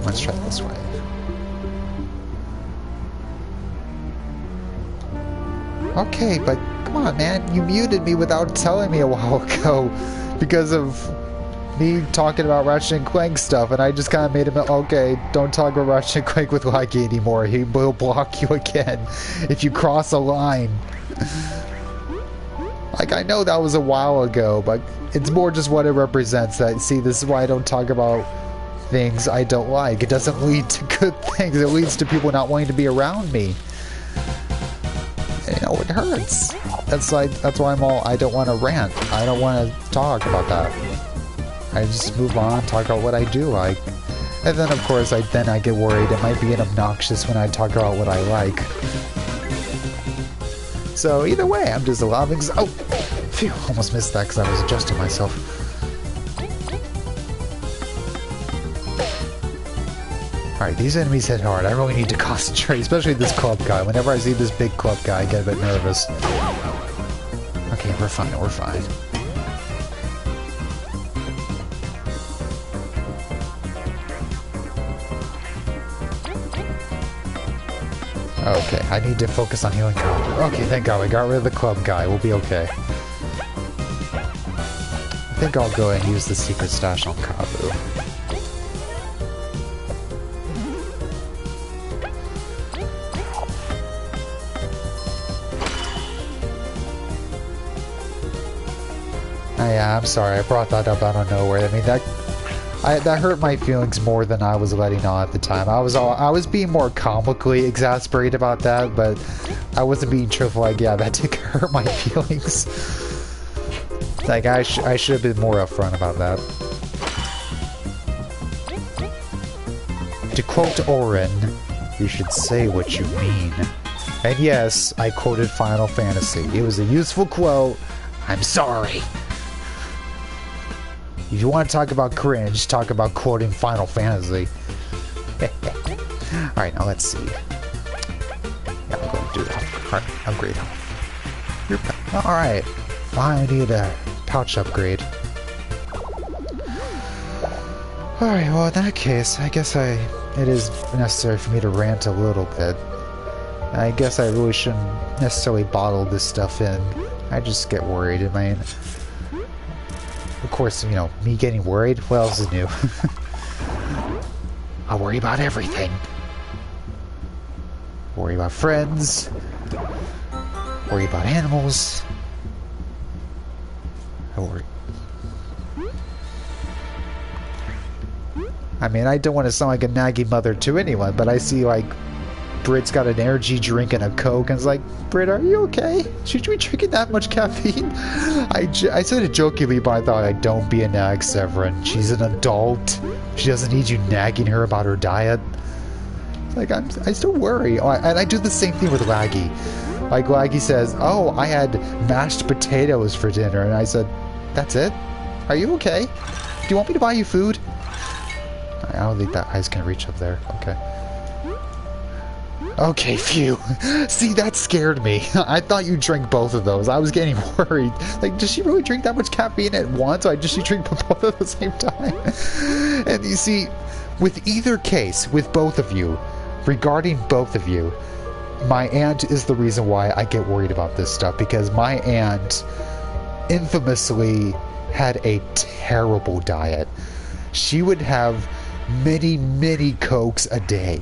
Let's try it this way. Okay, but come on, man. You muted me without telling me a while ago because of me talking about Ratchet and Clank stuff, and I just kind of made him, okay, don't talk about Ratchet and Clank with Likey anymore. He will block you again if you cross a line. Like, I know that was a while ago, but it's more just what it represents. That, see, this is why I don't talk about things I don't like. It doesn't lead to good things. It leads to people not wanting to be around me. It hurts. That's why I don't want to rant. I don't want to talk about that. I just move on, talk about what I do like. And then, of course, I get worried. It might be obnoxious when I talk about what I like. So either way, I'm just allowing... Oh! Phew, almost missed that because I was adjusting myself. Alright, these enemies hit hard. I really need to concentrate, especially this club guy. Whenever I see this big club guy, I get a bit nervous. Okay, we're fine, we're fine. Okay, I need to focus on healing Kabu. Okay, thank God, we got rid of the club guy. We'll be okay. I think I'll go and use the secret stash on Kabu. Yeah, I'm sorry, I brought that up out of nowhere. I mean, that hurt my feelings more than I was letting on at the time. I was being more comically exasperated about that, but I wasn't being truthful. Like, yeah, that did hurt my feelings. Like, I should have been more upfront about that. To quote Orin, you should say what you mean. And yes, I quoted Final Fantasy. It was a useful quote. I'm sorry. If you want to talk about cringe, talk about quoting Final Fantasy. Alright, now let's see. Yeah, I'm going to do that. Alright, upgrade. Alright. I need a pouch upgrade. Alright, well in that case, I guess it is necessary for me to rant a little bit. I guess I really shouldn't necessarily bottle this stuff in. I just get worried. I mean... Of course, you know, me getting worried, what else is new? I worry about everything. Worry about friends. Worry about animals. I worry. I mean, I don't want to sound like a naggy mother to anyone, but I see, like, Brit's got an energy drink and a Coke, and it's like, Brit, are you okay? Should you be drinking that much caffeine? I said it jokingly, but I thought, like, don't be a nag, Severin. She's an adult. She doesn't need you nagging her about her diet. Like, I still worry. Oh, and I do the same thing with Laggy. Like, Laggy says, oh, I had mashed potatoes for dinner, and I said, that's it? Are you okay? Do you want me to buy you food? I don't think that eyes can reach up there. Okay. Okay, phew. See, that scared me. I thought you drank both of those. I was getting worried. Like, does she really drink that much caffeine at once? Or does she drink both at the same time? And you see, with either case, with both of you, regarding both of you, my aunt is the reason why I get worried about this stuff. Because my aunt infamously had a terrible diet. She would have many, many Cokes a day.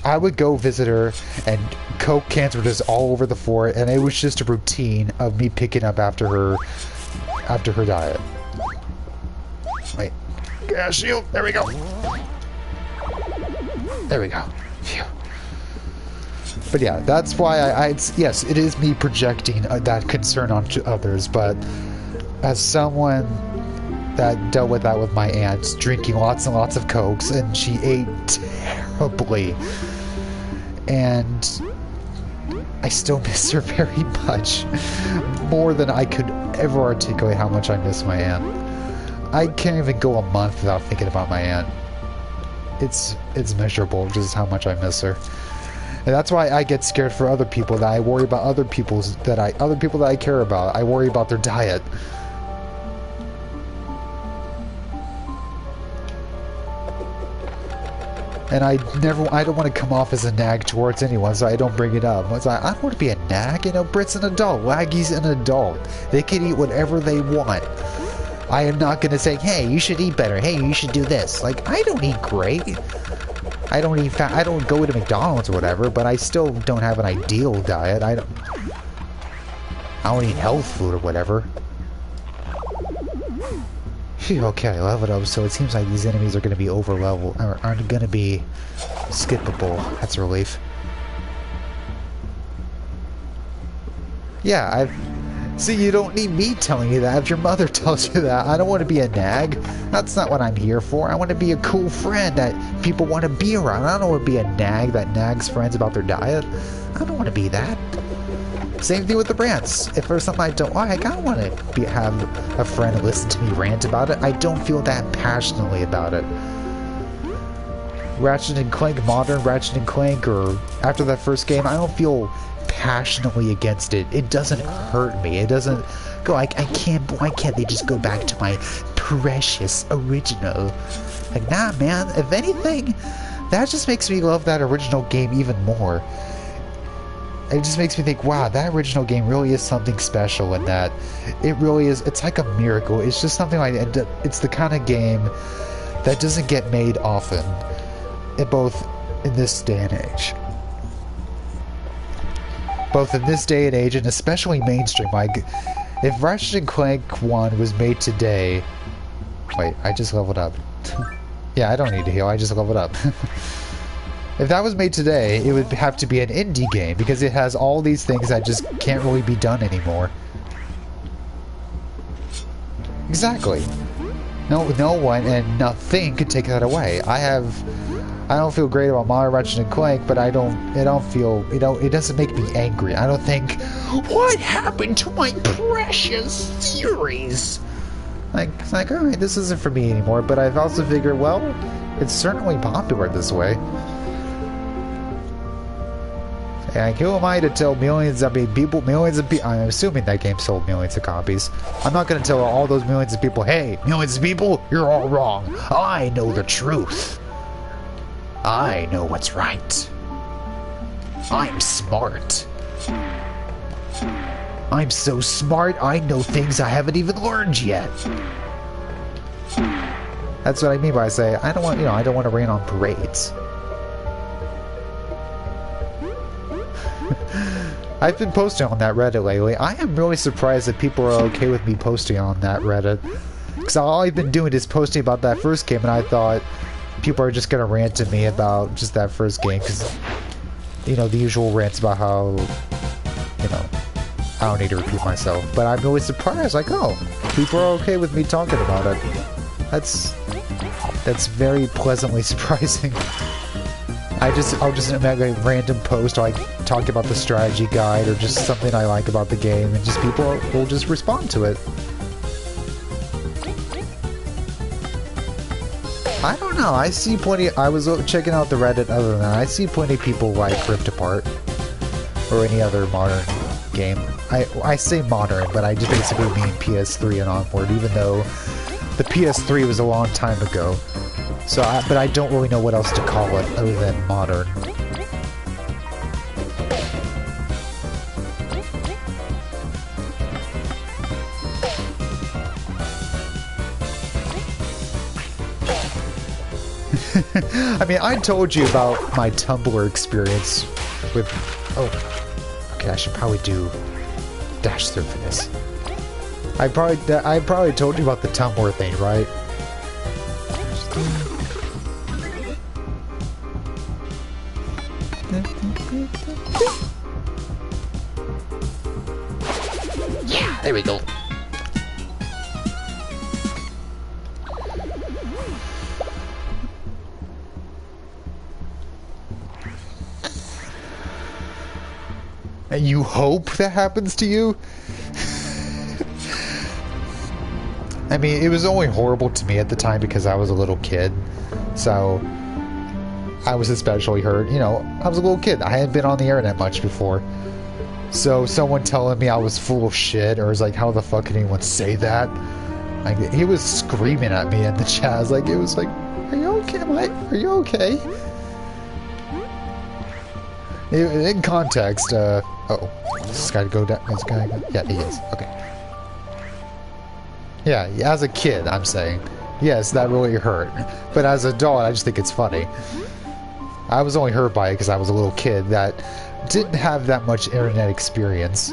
I would go visit her, and Coke cans were just all over the floor, and it was just a routine of me picking up after her diet. Wait. Shield! There we go! There we go. Phew. But yeah, that's why yes, it is me projecting that concern onto others, but as someone that dealt with that with my aunt, drinking lots and lots of Cokes, and she ate terribly, and I still miss her very much, more than I could ever articulate how much I miss my aunt. I can't even go a month without thinking about my aunt. It's miserable just how much I miss her. And that's why I get scared for other people, that I worry about other people that I care about. I worry about their diet. And I don't want to come off as a nag towards anyone, so I don't bring it up. It's like, I don't want to be a nag, you know, Brit's an adult, Laggy's an adult. They can eat whatever they want. I am not going to say, hey, you should eat better, hey, you should do this. Like, I don't eat great. I don't eat I don't go to McDonald's or whatever, but I still don't have an ideal diet. I don't eat health food or whatever. Phew, okay, I leveled up, so it seems like these enemies are going to be over level, or aren't going to be skippable. That's a relief. Yeah, see, you don't need me telling you that if your mother tells you that. I don't want to be a nag. That's not what I'm here for. I want to be a cool friend that people want to be around. I don't want to be a nag that nags friends about their diet. I don't want to be that. Same thing with the rants. If there's something I don't like, I don't want to have a friend listen to me rant about it. I don't feel that passionately about it. Ratchet and Clank, modern Ratchet and Clank, or after that first game, I don't feel passionately against it. It doesn't hurt me. It doesn't go, why can't they just go back to my precious original? Like, nah, man. If anything, that just makes me love that original game even more. It just makes me think, wow, that original game really is something special in that. It really is. It's like a miracle. It's just something like, it's the kind of game that doesn't get made often, both in this day and age. Both in this day and age, and especially mainstream. Like, if Ratchet and Clank 1 was made today... Wait, I just leveled up. Yeah, I don't need to heal, I just leveled up. If that was made today, it would have to be an indie game, because it has all these things that just can't really be done anymore. Exactly. No one and nothing could take that away. I don't feel great about Mario, Ratchet and Clank, but it doesn't make me angry. I don't think, what happened to my precious series? It's like, alright, this isn't for me anymore, but I've also figured, well, it's certainly popular this way. Like, who am I to tell millions of people, I'm assuming that game sold millions of copies. I'm not going to tell all those millions of people, hey, millions of people, you're all wrong. I know the truth. I know what's right. I'm smart. I'm so smart, I know things I haven't even learned yet. That's what I mean by say, I don't want to rain on parades. I've been posting on that Reddit lately. I am really surprised that people are okay with me posting on that Reddit. Because all I've been doing is posting about that first game, and I thought people are just going to rant at me about just that first game. Because, the usual rants about how, I don't need to repeat myself. But I'm really surprised, like, oh, people are okay with me talking about it. That's very pleasantly surprising. I'll just make a random post, like talk about the strategy guide or just something I like about the game, and just people will just respond to it. I don't know. I see plenty. I was checking out the Reddit. Other than that, I see plenty of people like Rift Apart or any other modern game. I say modern, but I just basically mean PS3 and onward, even though the PS3 was a long time ago. So, but I don't really know what else to call it other than modern. I mean, I told you about my Tumblr experience with... Oh, okay, I should probably do dash through for this. I probably told you about the Tumblr thing, right? Yeah, there we go. And you hope that happens to you? I mean, it was only horrible to me at the time because I was a little kid. So, I was especially hurt. I was a little kid. I hadn't been on the internet much before. So, someone telling me I was full of shit, or was like, how the fuck can anyone say that? Like, he was screaming at me in the chat. It was like, are you okay, Mike? Are you okay? In context, oh, this guy go down. This guy, yeah, he is. Okay. Yeah, as a kid, I'm saying. Yes, that really hurt. But as an adult, I just think it's funny. I was only hurt by it because I was a little kid that didn't have that much internet experience.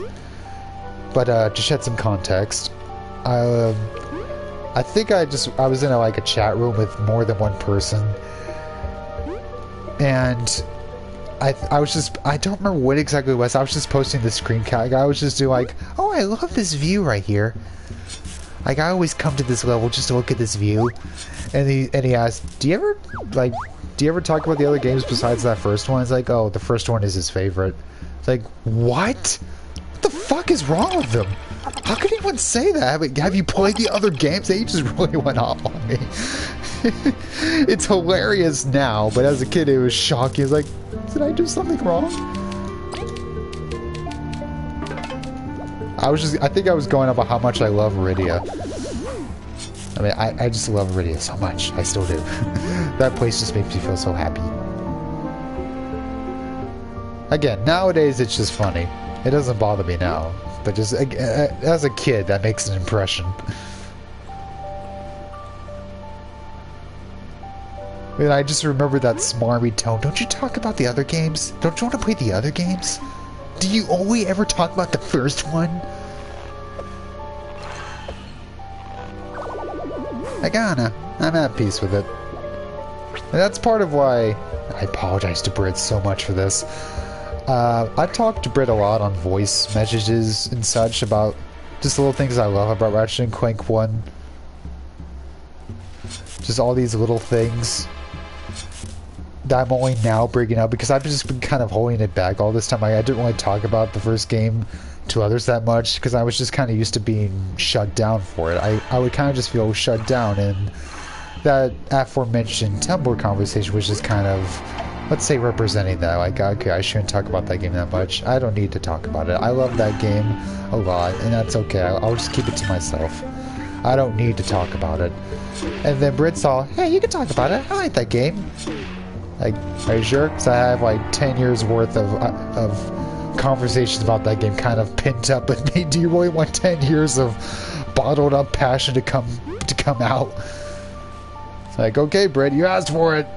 But to shed some context, I think I was in a chat room with more than one person, and I don't remember what exactly it was. I was just posting the screen cap. I was just doing oh, I love this view right here. I always come to this level just to look at this view. And he asked, do you ever talk about the other games besides that first one? It's like, oh, the first one is his favorite. It's like, what? fuck is wrong with them? How could anyone say that? Have you played the other games? They just really went off on me. It's hilarious now, but as a kid it was shocking. It's like, did I do something wrong? I think I was going about how much I love Iridia. I mean, I just love Iridia so much. I still do. That place just makes me feel so happy. Again, nowadays it's just funny. It doesn't bother me now. But just as a kid, that makes an impression. And I just remember that smarmy tone. Don't you talk about the other games? Don't you want to play the other games? Do you only ever talk about the first one? I'm at peace with it. And that's part of why I apologize to Britt so much for this. I talked to Britt a lot on voice messages and such about just little things I love about Ratchet and Clank 1. Just all these little things that I'm only now bringing up because I've just been kind of holding it back all this time. I didn't really talk about the first game to others that much because I was just kind of used to being shut down for it. I would kind of just feel shut down, and that aforementioned Tumblr conversation was just kind of, let's say, representing that. Like, okay, I shouldn't talk about that game that much. I don't need to talk about it. I love that game a lot, and that's okay. I'll just keep it to myself. I don't need to talk about it. And then Britt saw, hey, you can talk about it. I like that game. Like, are you sure? Because I have like 10 years worth of conversations about that game kind of pinned up with me. Do you really want 10 years of bottled up passion to come out? It's like, okay, Britt, you asked for it.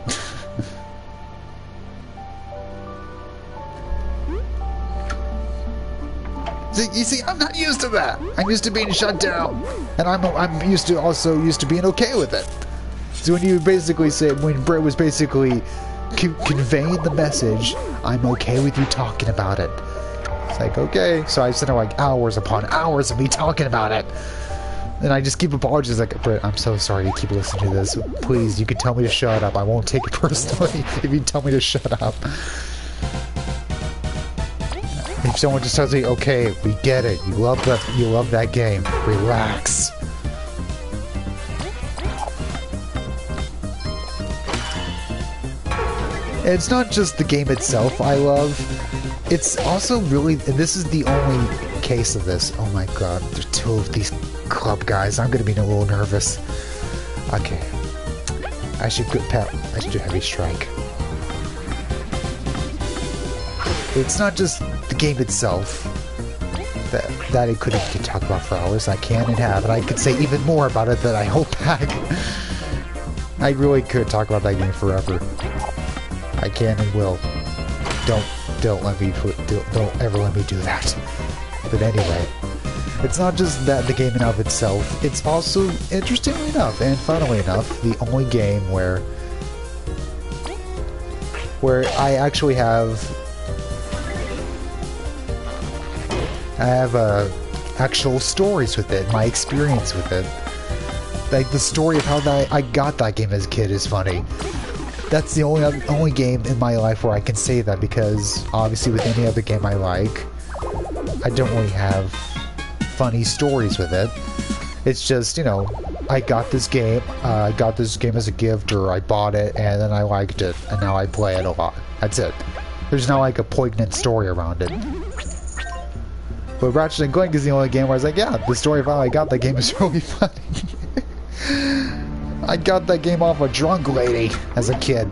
You see, I'm not used to that. I'm used to being shut down, and I'm used to being okay with it. So when you basically say, when Britt was basically conveying the message, I'm okay with you talking about it. It's like, okay. So I sent her like hours upon hours of me talking about it. And I just keep apologizing, like, Britt, I'm so sorry you keep listening to this. Please, you can tell me to shut up. I won't take it personally if you tell me to shut up. If someone just tells me, okay, we get it. You love that game. Relax. And it's not just the game itself I love. It's also really, and this is the only case of this. Oh my god, there's two of these club guys. I'm gonna be a little nervous. Okay. I should do heavy strike. It's not just the game itself that I could talk about for hours. I can and have, and I could say even more about it that I hold back. I really could talk about that game forever. I can and will. Don't ever let me do that. But anyway, it's not just that the game in of itself. It's also, interestingly enough and funnily enough, the only game where I actually have actual stories with it. My experience with it, like the story of how I got that game as a kid, is funny. That's the only game in my life where I can say that, because obviously with any other game I like, I don't really have funny stories with it. It's just, you know, I got this game as a gift, or I bought it and then I liked it and now I play it a lot. That's it. There's not like a poignant story around it. But Ratchet and Clank is the only game where I was like, yeah, the story of how I got that game is really funny. I got that game off a drunk lady as a kid.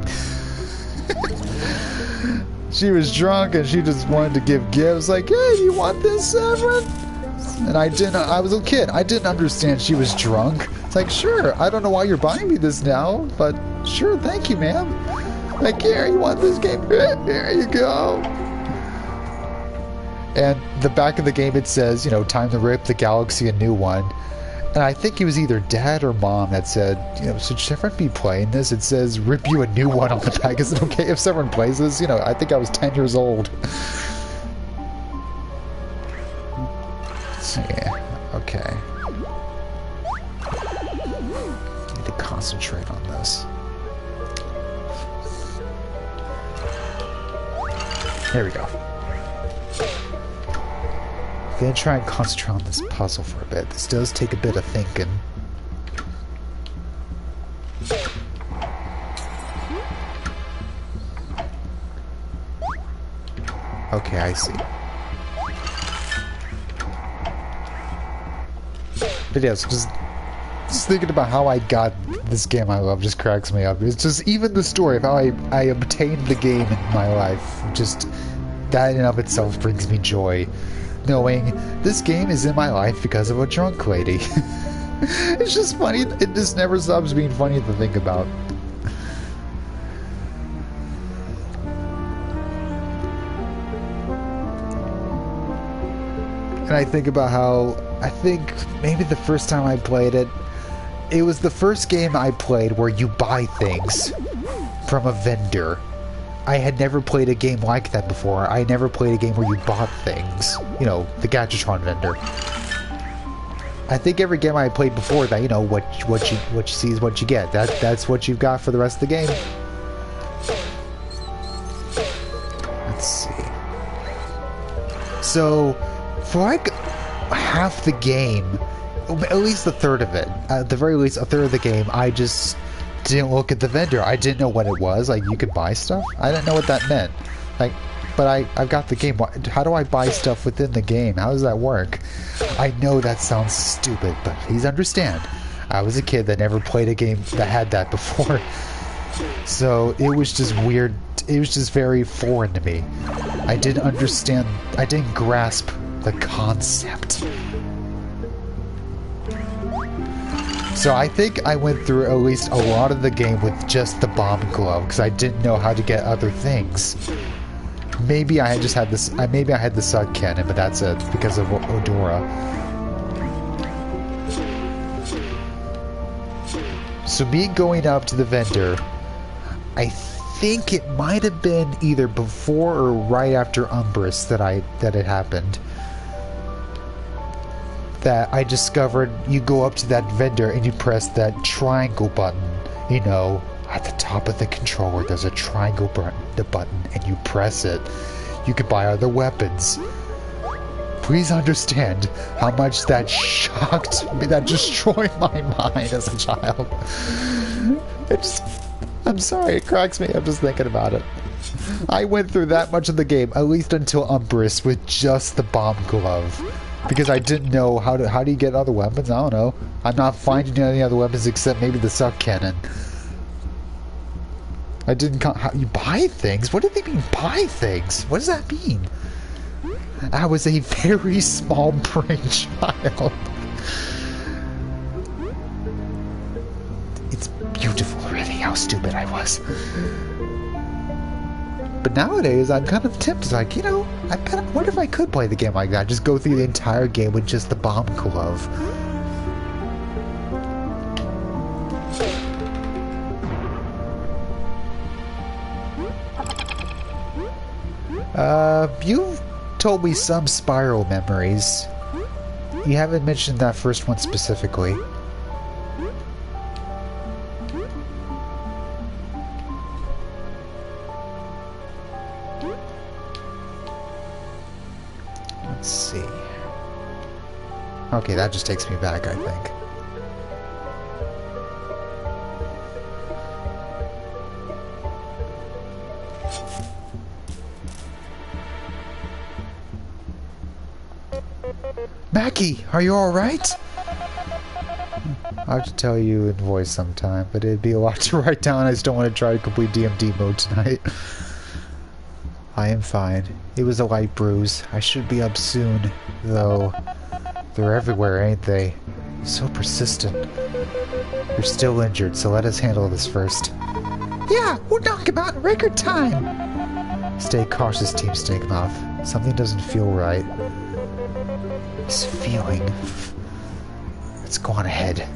She was drunk and she just wanted to give gifts, like, hey, do you want this, Severin? And I was a kid. I didn't understand she was drunk. It's like, sure, I don't know why you're buying me this now, but sure, thank you, ma'am. Like, here, you want this game? Here you go. And the back of the game, it says, you know, time to rip the galaxy a new one. And I think it was either Dad or Mom that said, you know, should Severin be playing this? It says, rip you a new one on the back. Is it okay if Severin plays this? You know, I think I was 10 years old. So, yeah, okay. Need to concentrate on this. There we go. I'm gonna try and concentrate on this puzzle for a bit. This does take a bit of thinking. Okay, I see. But yeah, so just thinking about how I got this game I love just cracks me up. It's just even the story of how I obtained the game in my life. Just that in and of itself brings me joy. Knowing this game is in my life because of a drunk lady. It's just funny. It just never stops being funny to think about. And I think about how, I think maybe the first time I played it, it was the first game I played where you buy things from a vendor. I had never played a game like that before. I never played a game where you bought things. You know, the Gadgetron vendor. I think every game I played before that, you know, what you see is what you get. That's what you've got for the rest of the game. Let's see. So, for like half the game, at least a third of it, at the very least a third of the game, I just didn't look at the vendor. I didn't know what it was. Like, you could buy stuff? I didn't know what that meant. Like, but I've got the game. How do I buy stuff within the game? How does that work? I know that sounds stupid, but please understand. I was a kid that never played a game that had that before. So it was just weird. It was just very foreign to me. I didn't understand. I didn't grasp the concept. So I think I went through at least a lot of the game with just the bomb glove because I didn't know how to get other things. Maybe I had just had this. Maybe I had the sub cannon, but that's it because of Odora. So me going up to the vendor, I think it might have been either before or right after Umbrus that it happened. That I discovered you go up to that vendor and you press that triangle button. You know, at the top of the controller, there's a triangle button, and you press it. You can buy other weapons. Please understand how much that shocked me, that destroyed my mind as a child. I'm sorry, it cracks me up just thinking about it. I went through that much of the game, at least until Umbrus, with just the bomb glove. Because I didn't know how do you get other weapons? I don't know. I'm not finding any other weapons except maybe the suck cannon. I didn't. How you buy things? What do they mean buy things? What does that mean? I was a very small brain child. It's beautiful, really, how stupid I was. But nowadays, I'm kind of tempted. Like, you know, I wonder if I could play the game like that. Just go through the entire game with just the bomb glove. You've told me some Spiral memories. You haven't mentioned that first one specifically. Let's see. Okay, that just takes me back, I think. Mackie, are you alright? I have to tell you in voice sometime, but it'd be a lot to write down. I just don't want to try to complete DMD mode tonight. I am fine. It was a light bruise. I should be up soon, though. They're everywhere, ain't they? So persistent. You're still injured, so let us handle this first. Yeah, we'll knock him out in record time. Stay cautious, Team Snakemoth. Something doesn't feel right. This feeling. Let's go on ahead.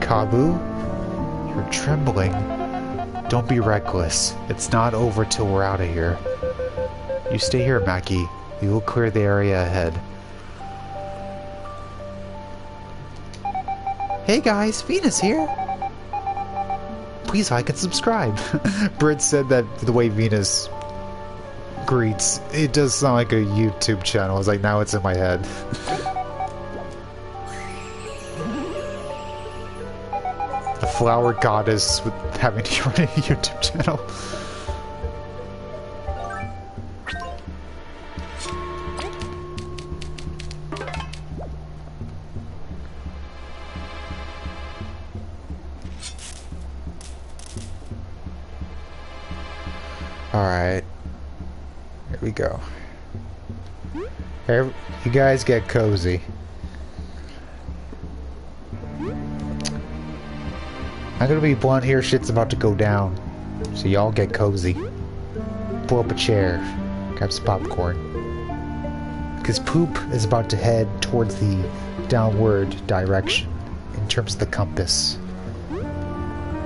Kabu? You're trembling. Don't be reckless. It's not over till we're out of here. You stay here, Mackie. We will clear the area ahead. Hey guys, Venus here. Please like and subscribe. Britt said that the way Venus Greets. It does sound like a YouTube channel. It's like, now it's in my head. A flower goddess with having to run a YouTube channel. Alright. Here we go. You guys get cozy. I'm gonna be blunt here, shit's about to go down. So y'all get cozy. Pull up a chair. Grab some popcorn. Because poop is about to head towards the downward direction in terms of the compass.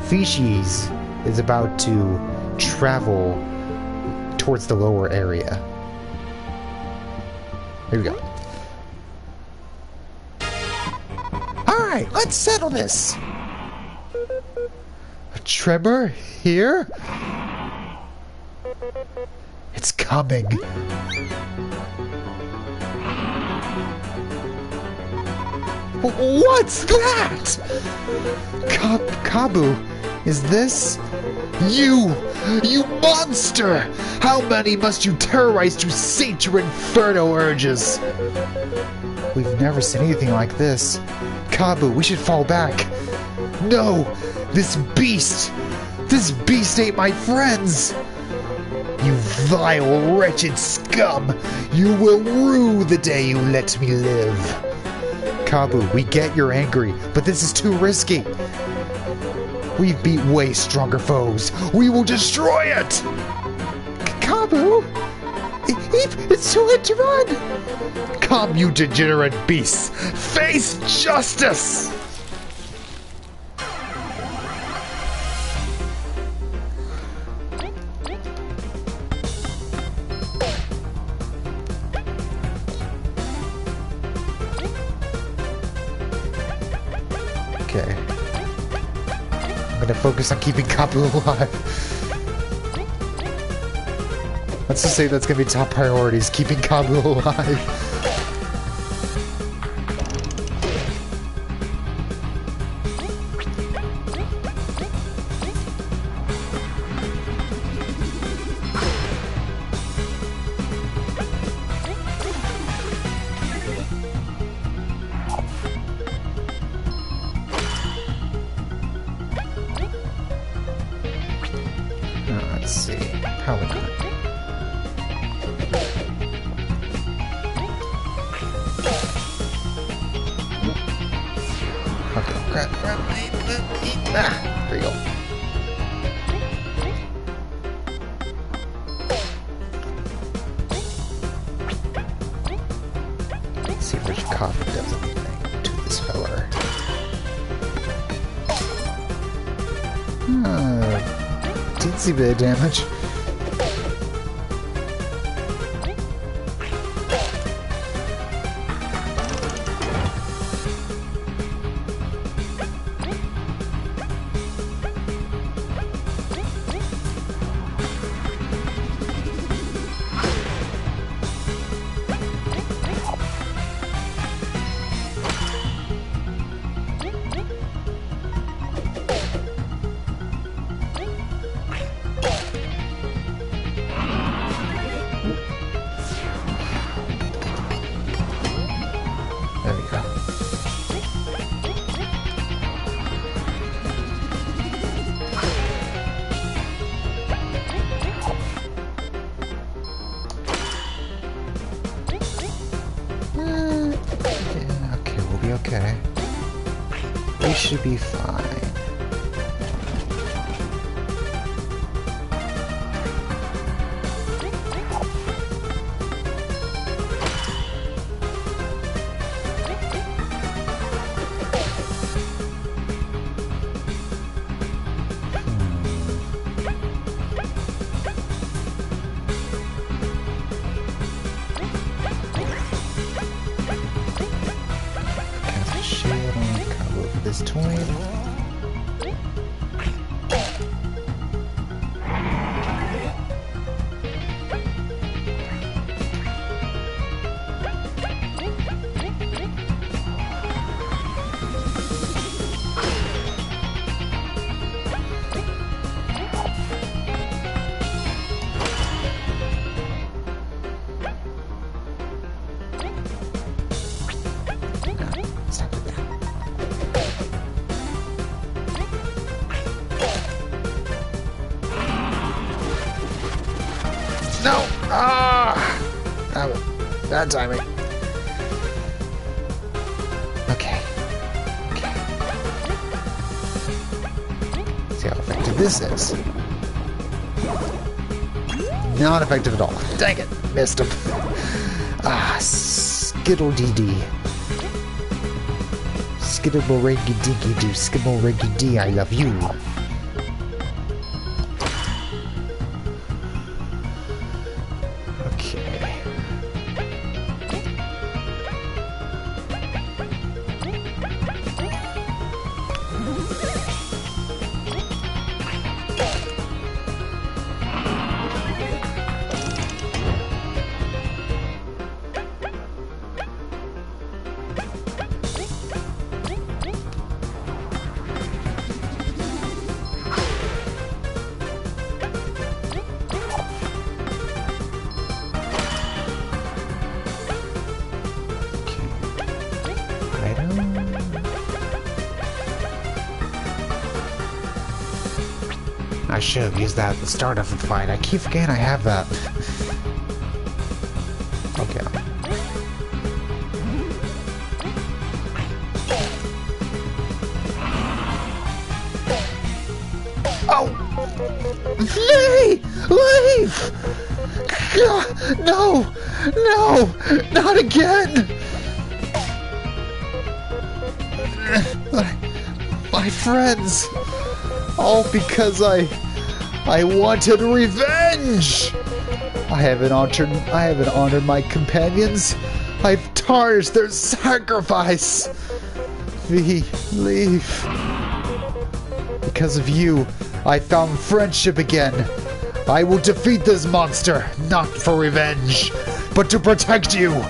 Feces is about to travel towards the lower area. Here we go. Alright, let's settle this. A tremor here? It's coming. What's that? Kabu, is this? You monster! How many must you terrorize to sate your inferno urges? We've never seen anything like this. Kabu, we should fall back. No! This beast ate my friends! You vile, wretched scum! You will rue the day you let me live. Kabu, we get you're angry, but this is too risky. We've beat way stronger foes. We will destroy it! Kabu! It's too late to run! Come, you degenerate beasts! Face justice! Okay. I'm gonna focus on keeping Kabu alive. Let's just say that's gonna be top priorities, keeping Kabu alive. Let's see. How we doing? Okay, grab, there you go. Let's see if Rich Coffee does anything to this fella. Teensy bit of damage. There we go. Yeah, okay, we'll be okay. We should be fine. This toy. No! Ah! Bad timing. Okay. Okay. See how effective this is. Not effective at all. Dang it. Missed him. Ah, skittle dee dee. Skittle reggy diggy doo. Skittle reggy dee. I love you. I should have used that at the start of the fight. I keep forgetting I have that. Okay. Oh! Leave! No! No! Not again! My friends! All because I wanted revenge! I haven't honored my companions. I've tarnished their sacrifice. Leave. Because of you, I found friendship again. I will defeat this monster, not for revenge, but to protect you.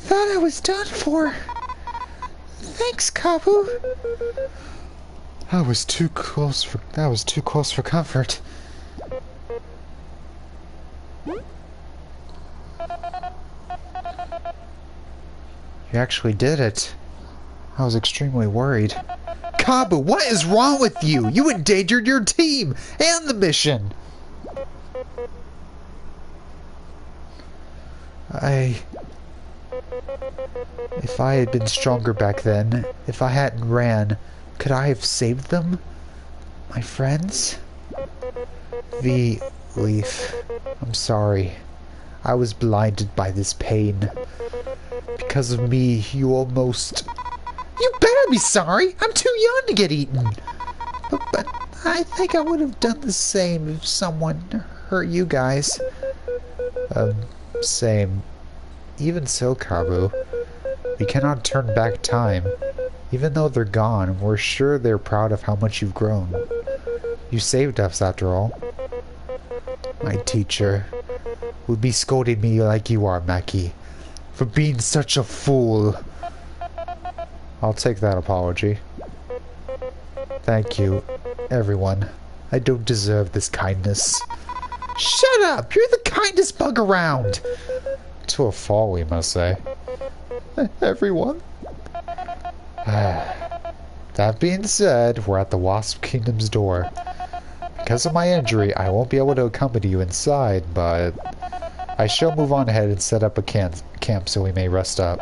Thought I was done for. Thanks, Kabu. That was too close for comfort. You actually did it. I was extremely worried. Kabu, what is wrong with you? You endangered your team and the mission. If I had been stronger back then, if I hadn't ran, could I have saved them? My friends? Leaf, I'm sorry. I was blinded by this pain. Because of me, you almost... You better be sorry! I'm too young to get eaten! But I think I would have done the same if someone hurt you guys. Same. Even so, Kabu, we cannot turn back time. Even though they're gone, we're sure they're proud of how much you've grown. You saved us, after all. My teacher would be scolding me like you are, Maki, for being such a fool. I'll take that apology. Thank you, everyone. I don't deserve this kindness. Shut up! You're the kindest bug around! To a fault, we must say. Everyone. That being said, we're at the Wasp Kingdom's door. Because of my injury, I won't be able to accompany you inside, but I shall move on ahead and set up a camp so we may rest up.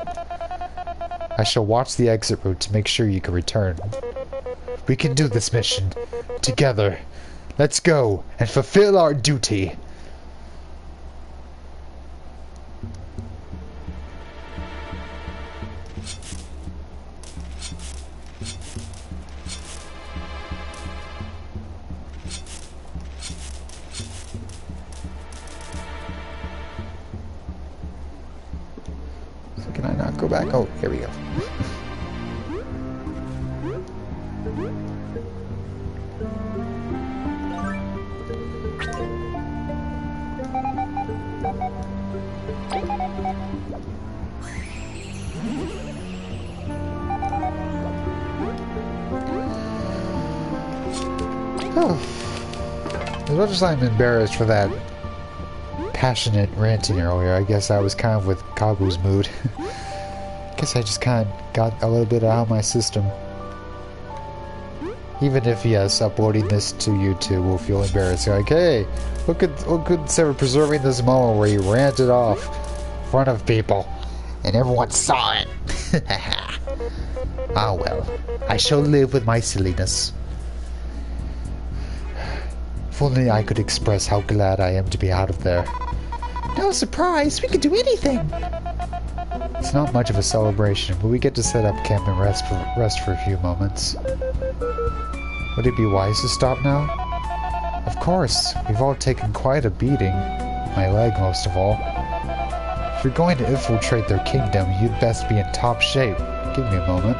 I shall watch the exit route to make sure you can return. We can do this mission together. Let's go and fulfill our duty. So can I not go back? Oh, here we go. As much as I'm embarrassed for that passionate ranting earlier, I guess I was kind of with Kagu's mood. Guess I just kind of got a little bit out of my system. Even if, yes, uploading this to YouTube will feel embarrassing. Like, hey, look at Sarah preserving this moment where you ranted off in front of people. And everyone saw it. Ah well, I shall live with my silliness. If only I could express how glad I am to be out of there. No surprise, we could do anything. It's not much of a celebration, but we get to set up camp and rest for a few moments. Would it be wise to stop now? Of course, we've all taken quite a beating. My leg most of all. If you're going to infiltrate their kingdom, you'd best be in top shape. Give me a moment.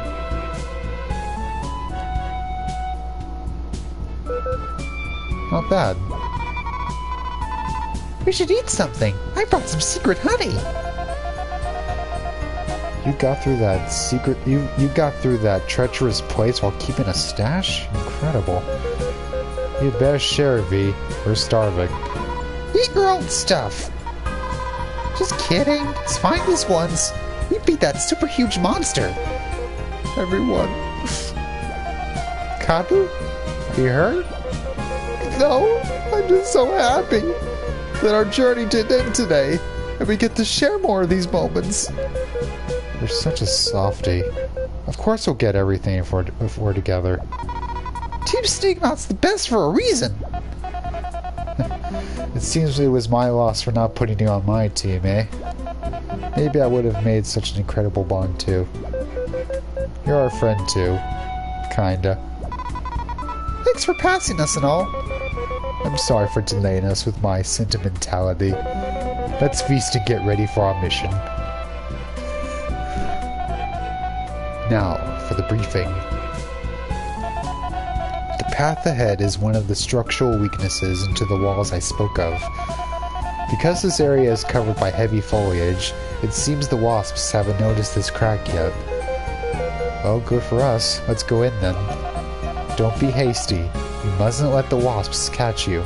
Not bad. We should eat something. I brought some secret honey. You got through that secret... You got through that treacherous place while keeping a stash? Incredible. You'd better share, V. We're starving. Eat your own stuff. Just kidding. It's fine this once. We beat that super huge monster. Everyone. Kabu? Are you hurt? No. I'm just so happy that our journey did end today. And we get to share more of these moments. You're such a softie. Of course we'll get everything if we're together. Team Stigmount's the best for a reason. It seems it was my loss for not putting you on my team, eh? Maybe I would have made such an incredible bond too. You're our friend too. Kinda. Thanks for passing us and all. I'm sorry for delaying us with my sentimentality. Let's feast and get ready for our mission. Now, for the briefing. The path ahead is one of the structural weaknesses into the walls I spoke of. Because this area is covered by heavy foliage, it seems the wasps haven't noticed this crack yet. Well, good for us. Let's go in then. Don't be hasty. You mustn't let the wasps catch you.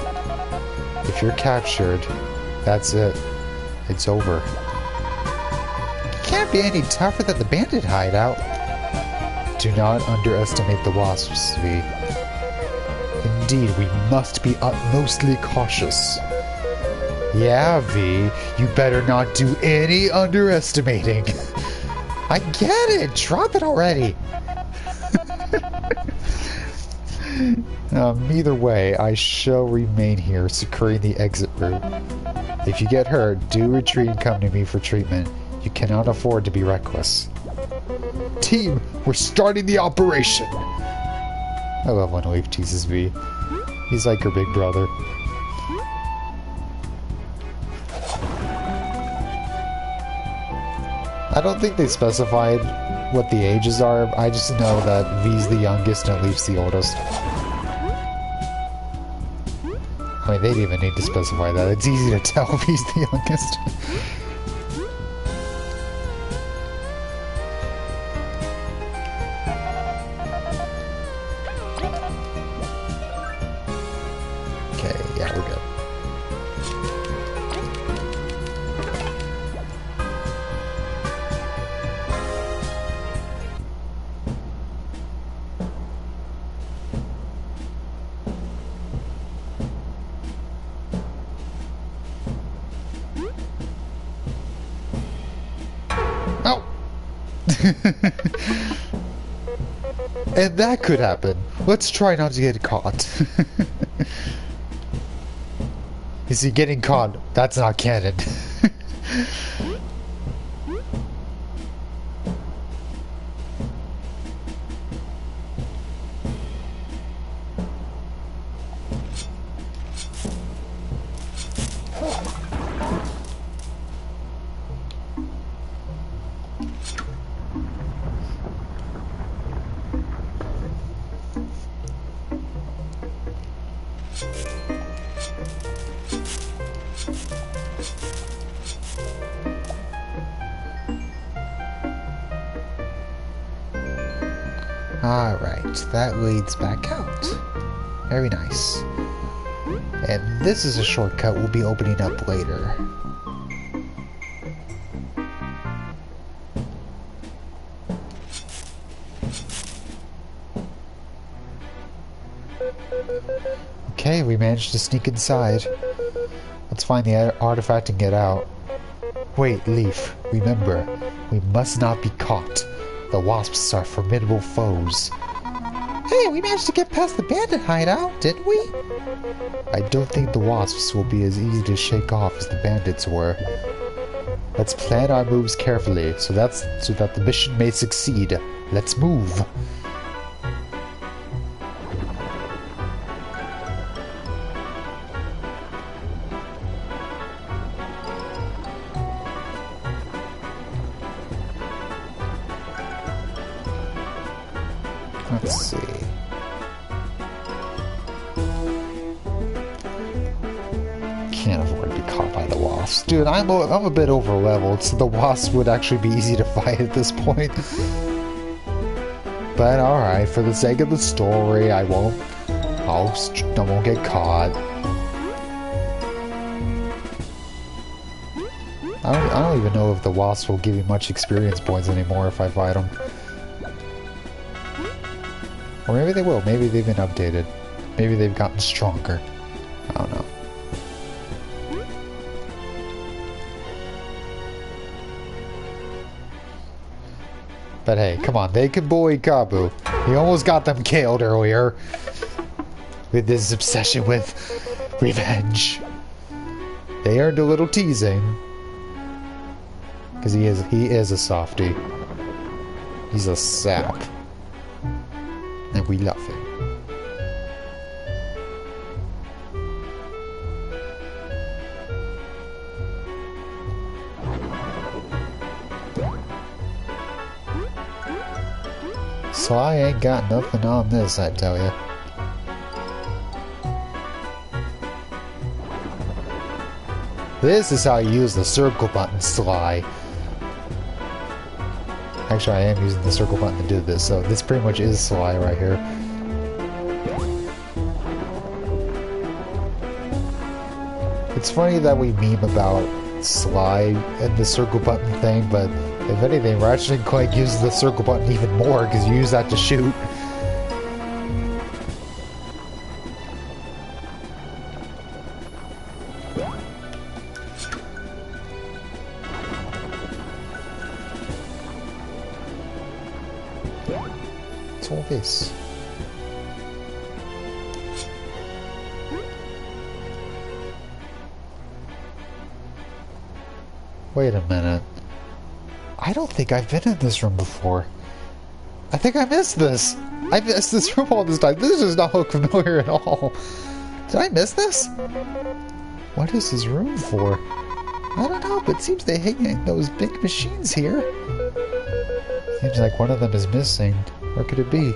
If you're captured, that's it. It's over. It can't be any tougher than the bandit hideout. Do not underestimate the wasps, V. Indeed, we must be utmostly cautious. Yeah, V, you better not do any underestimating. I get it! Drop it already! Either way, I shall remain here, securing the exit route. If you get hurt, do retreat and come to me for treatment. You cannot afford to be reckless. Team, we're starting the operation! I love when Leaf teases V. He's like her big brother. I don't think they specified what the ages are. I just know that V's the youngest and Leaf's the oldest. I mean, they didn't even need to specify that. It's easy to tell V's the youngest. Okay, yeah, we're good. Oh! And that could happen. Let's try not to get caught. You see, getting caught, that's not canon. Alright, that leads back out. Very nice. And this is a shortcut we'll be opening up later. Okay, we managed to sneak inside. Let's find the artifact and get out. Wait, Leaf, remember, we must not be caught. The wasps are formidable foes. Hey, we managed to get past the bandit hideout, didn't we? I don't think the wasps will be as easy to shake off as the bandits were. Let's plan our moves carefully, so that the mission may succeed. Let's move. Let's see. Can't afford to be caught by the wasps. Dude, I'm a bit over leveled, so the wasps would actually be easy to fight at this point. But alright, for the sake of the story, I won't get caught. I don't even know if the wasps will give you much experience points anymore if I fight them. Or maybe they will. Maybe they've been updated. Maybe they've gotten stronger. I don't know. But hey, come on. They can bully Kabu. He almost got them killed earlier. With his obsession with revenge. They earned a little teasing. Because he is a softie. He's a sap. And we love him. So I ain't got nothing on this, I tell ya. This is how you use the circle button, Sly. Actually, I am using the circle button to do this, so this pretty much is Sly right here. It's funny that we meme about Sly and the circle button thing, but if anything, Ratchet and Clank uses the circle button even more because you use that to shoot. What's all this? Wait a minute. I don't think I've been in this room before. I think I missed this. I missed this room all this time. This does not look familiar at all. Did I miss this? What is this room for? I don't know, but it seems they hang those big machines here. Seems like one of them is missing. Where could it be?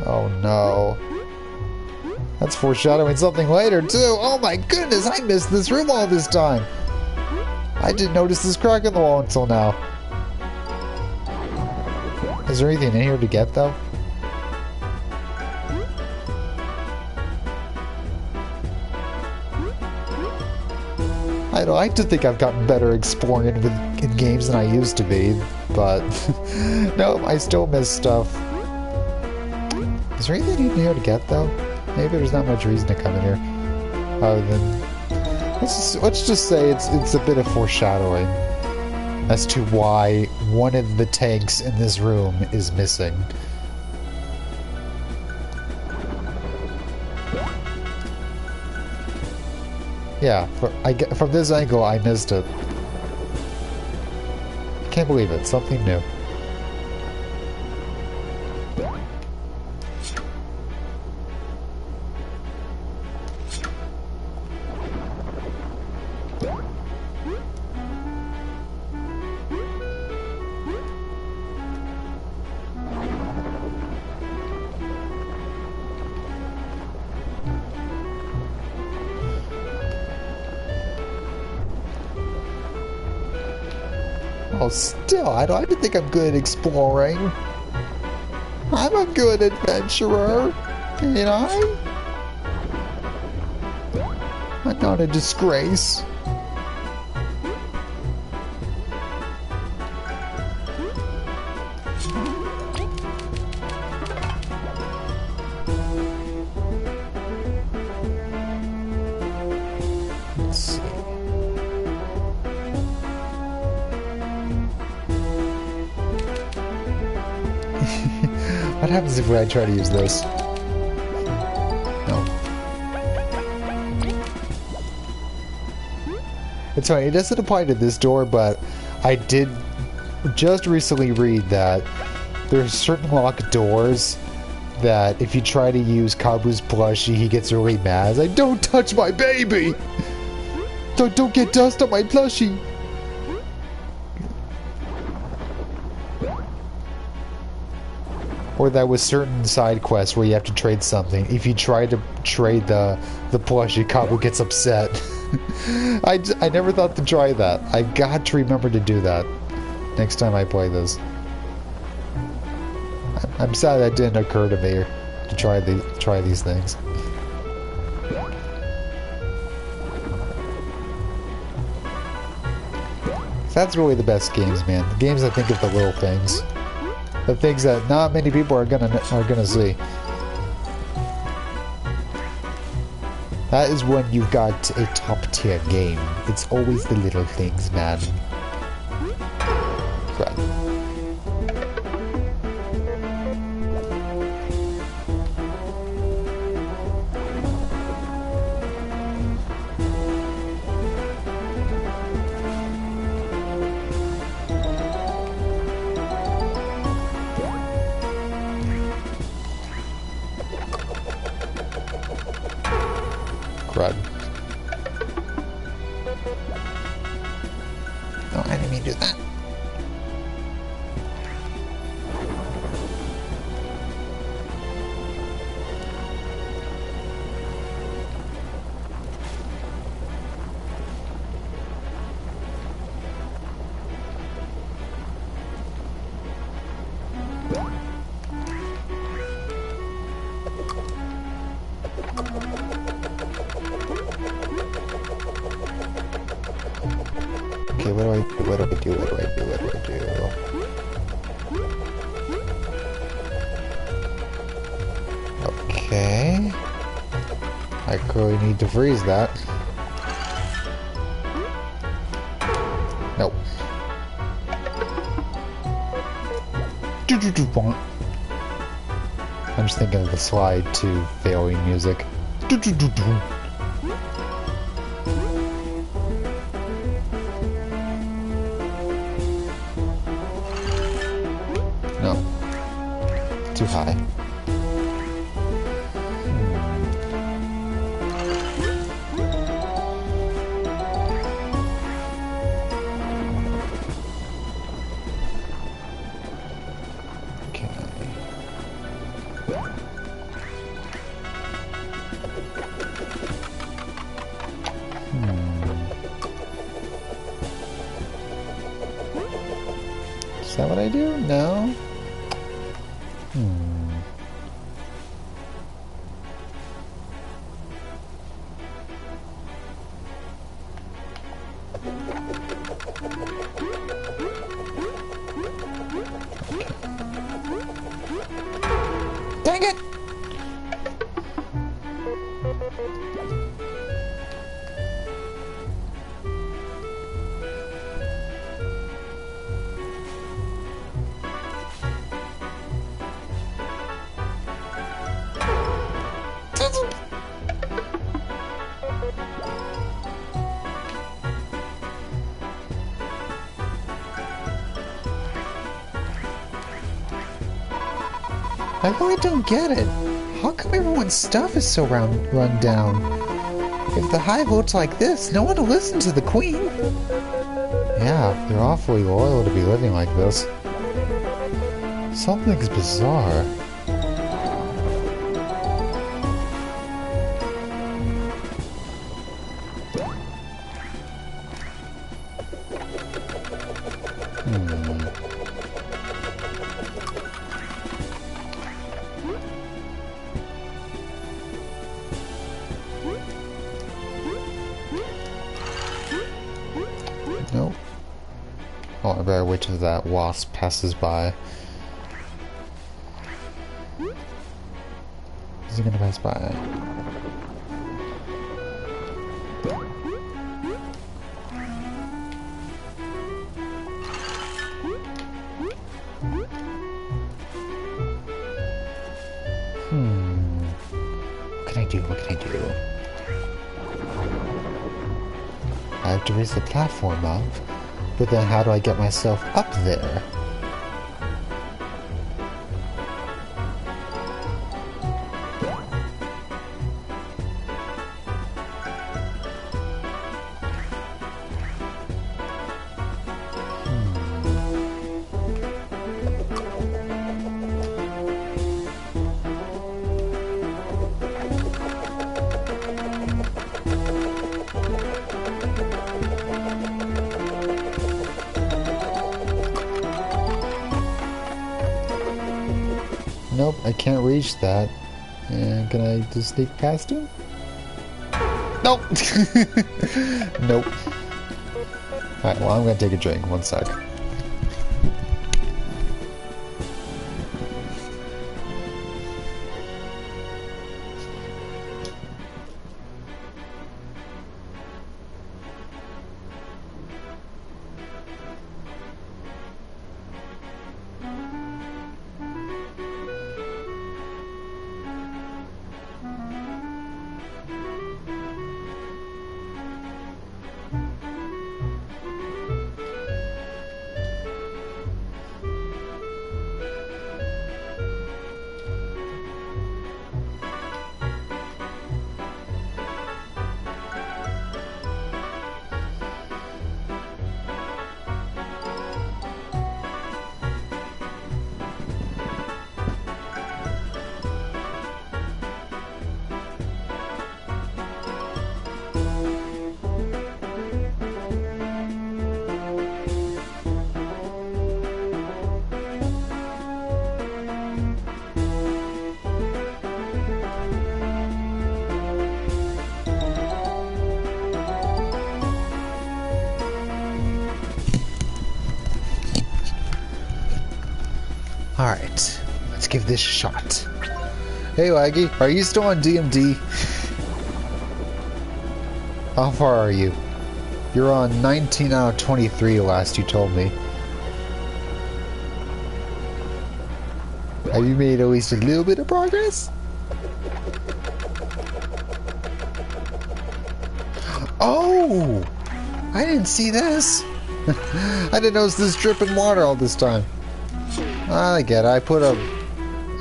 Oh no. That's foreshadowing something later too. Oh my goodness, I missed this room all this time. I didn't notice this crack in the wall until now. Is there anything in here to get though? I'd like to think I've gotten better exploring in games than I used to be, but no, I still miss stuff. Is there anything in here to get though? Maybe there's not much reason to come in here, other than let's just say it's a bit of foreshadowing as to why one of the tanks in this room is missing. Yeah, from this angle, I missed it. I can't believe it. Something new. Oh, still, I don't think I'm good at exploring. I'm a good adventurer. And I'm not a disgrace. Let's see. What happens if I try to use this? No. It's fine. It doesn't apply to this door, but I did just recently read that there's certain locked doors that if you try to use Kabu's plushie, he gets really mad. He's like, don't touch my baby! Don't get dust on my plushie! Or that with certain side quests where you have to trade something. If you try to trade the plushie, Kabu gets upset. I never thought to try that. I got to remember to do that next time I play this. I'm sad that didn't occur to me to try these things. That's really the best games, man. The games that think of the little things. The things that not many people are gonna see. That is when you've got a top tier game. It's always the little things, man. Right. Crud. No, I didn't mean to do that. Okay, what do I do? Okay. I clearly need to freeze that. Nope. I'm just thinking of the slide to failing music. No. Too high. Is that what I do? No? Dang it! I really don't get it. How come everyone's stuff is so run down? If the high vote's like this, no one will listen to the queen. Yeah, they're awfully loyal to be living like this. Something's bizarre. Oh, I better wait till that wasp passes by. Is he gonna pass by? What can I do? What can I do? I have to raise the platform up, but then how do I get myself up there? Nope, I can't reach that. And can I just sneak past him? Nope! Nope. Alright, well, I'm gonna take a drink. One sec. Alright, let's give this a shot. Hey Waggy, are you still on DMD? How far are you? You're on 19 out of 23 last you told me. Have you made at least a little bit of progress? Oh! I didn't see this! I didn't notice this dripping water all this time. I get it. I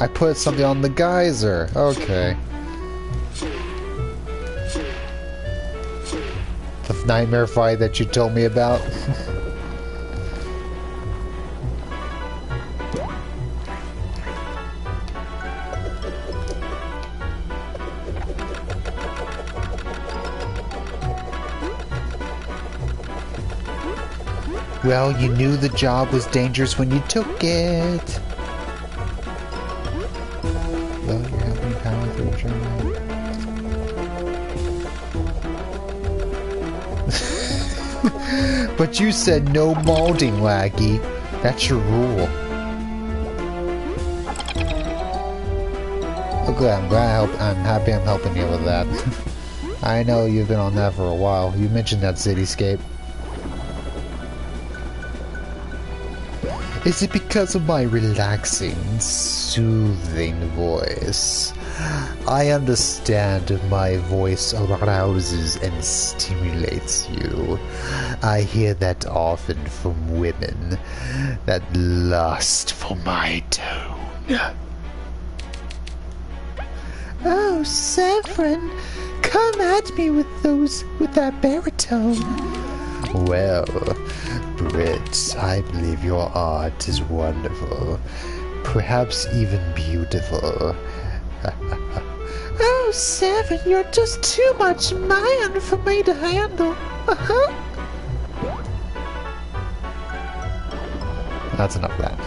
put something on the geyser. Okay. The nightmare fight that you told me about. Well, you knew the job was dangerous when you took it. Well, you're helping power through your journey. But you said no molding, Laggy. That's your rule. Oh, good. I'm happy I'm helping you with that. I know you've been on that for a while. You mentioned that cityscape. Is it because of my relaxing, soothing voice? I understand my voice arouses and stimulates you. I hear that often from women that lust for my tone. Oh, Severin, come at me with that baritone. Well, Britt, I believe your art is wonderful. Perhaps even beautiful. Oh, Severin, you're just too much man for me to handle. That's enough of that.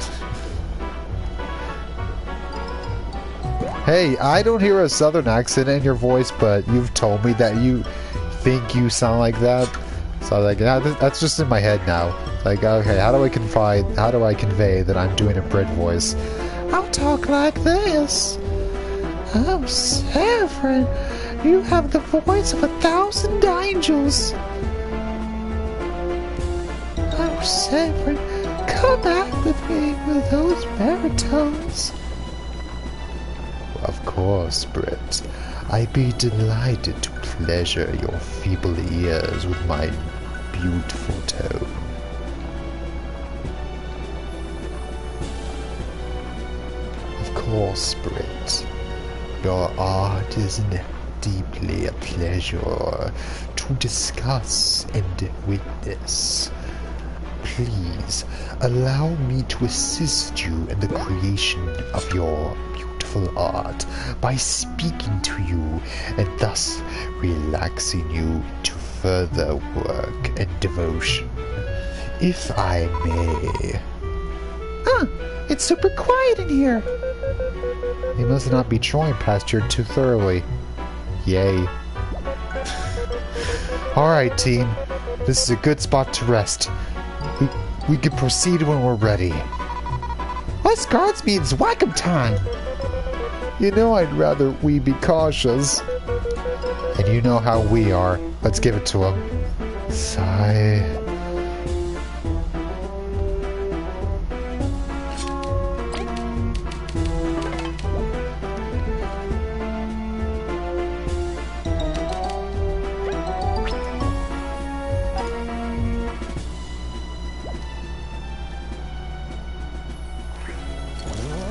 Hey, I don't hear a southern accent in your voice, but you've told me that you think you sound like that. So like, yeah, that's just in my head now. Like, okay, how do I convey that I'm doing a Brit voice? I'll talk like this. Oh, Severin, you have the voice of 1,000 angels. Oh, Severin, come back with me with those baritones. Of course, Brit. I'd be delighted to pleasure your feeble ears with my beautiful tone. Of course, Brit. Your art is deeply a pleasure to discuss and witness. Please allow me to assist you in the creation of your beautiful art by speaking to you and thus relaxing you to further work and devotion. If I may. Huh, it's super quiet in here. You must not be trolling past here too thoroughly. Yay. Alright, team. This is a good spot to rest. We can proceed when we're ready. Us guards means whack-em time. You know I'd rather we be cautious. And you know how we are. Let's give it to him. Sigh.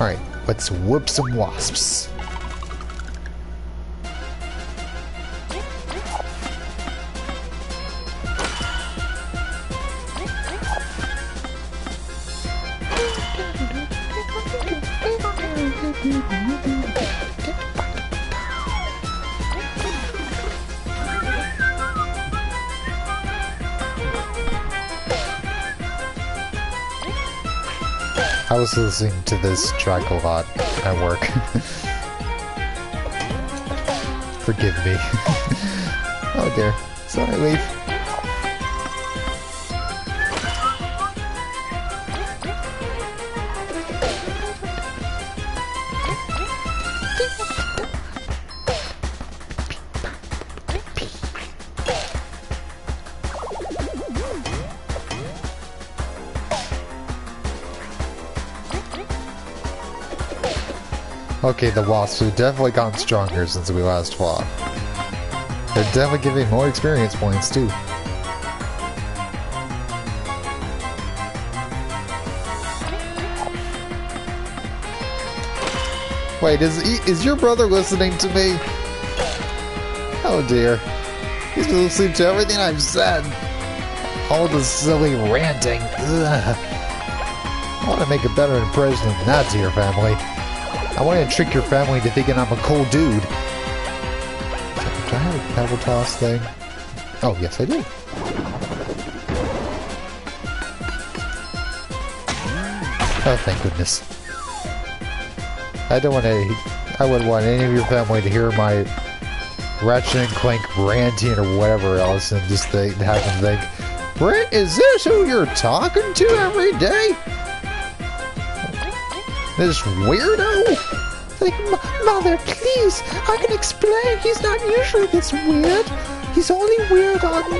Alright, let's whoop some wasps. I was listening to this track a lot at work. Forgive me. Oh dear. Sorry, Leaf. Okay, the wasps have definitely gotten stronger since we last fought. They're definitely giving more experience points, too. Wait, is your brother listening to me? Oh dear. He's been listening to everything I've said. All the silly ranting. Ugh. I want to make a better impression than that to your family. I want to trick your family into thinking I'm a cool dude. Do I have a pebble toss thing? Oh, yes I do. Oh, thank goodness. I wouldn't want any of your family to hear my Ratchet and Clank ranting or whatever else and just have them think, Brent, is this who you're talking to every day? This weirdo? Like, Mother, please, I can explain. He's not usually this weird. He's only weird on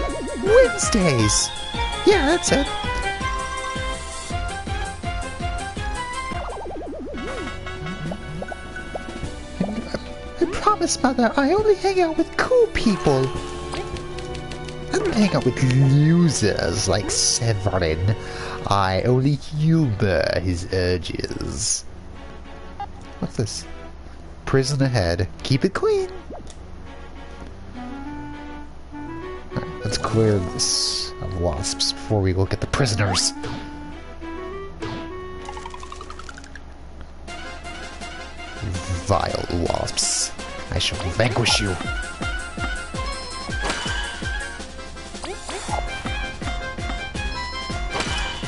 Wednesdays. Yeah, that's it. I promise, Mother, I only hang out with cool people. I don't hang out with losers like Severin. I only humor his urges. What's this? Prison ahead. Keep it clean. Alright, let's clear this of wasps before we look at the prisoners. Vile wasps. I shall vanquish you.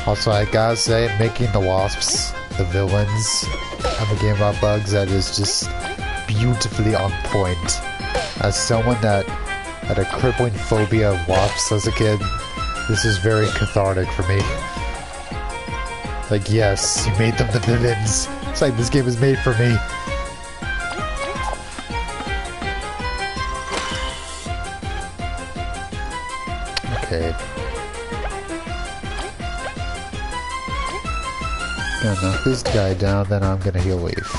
Also, I gotta say, making the wasps the villains of a game about bugs, that is just beautifully on point. As someone that had a crippling phobia of wasps as a kid, This is very cathartic for me. Like, yes, you made them the villains. It's like this game was made for me. Okay. Gonna knock this guy down, then I'm gonna heal Leaf.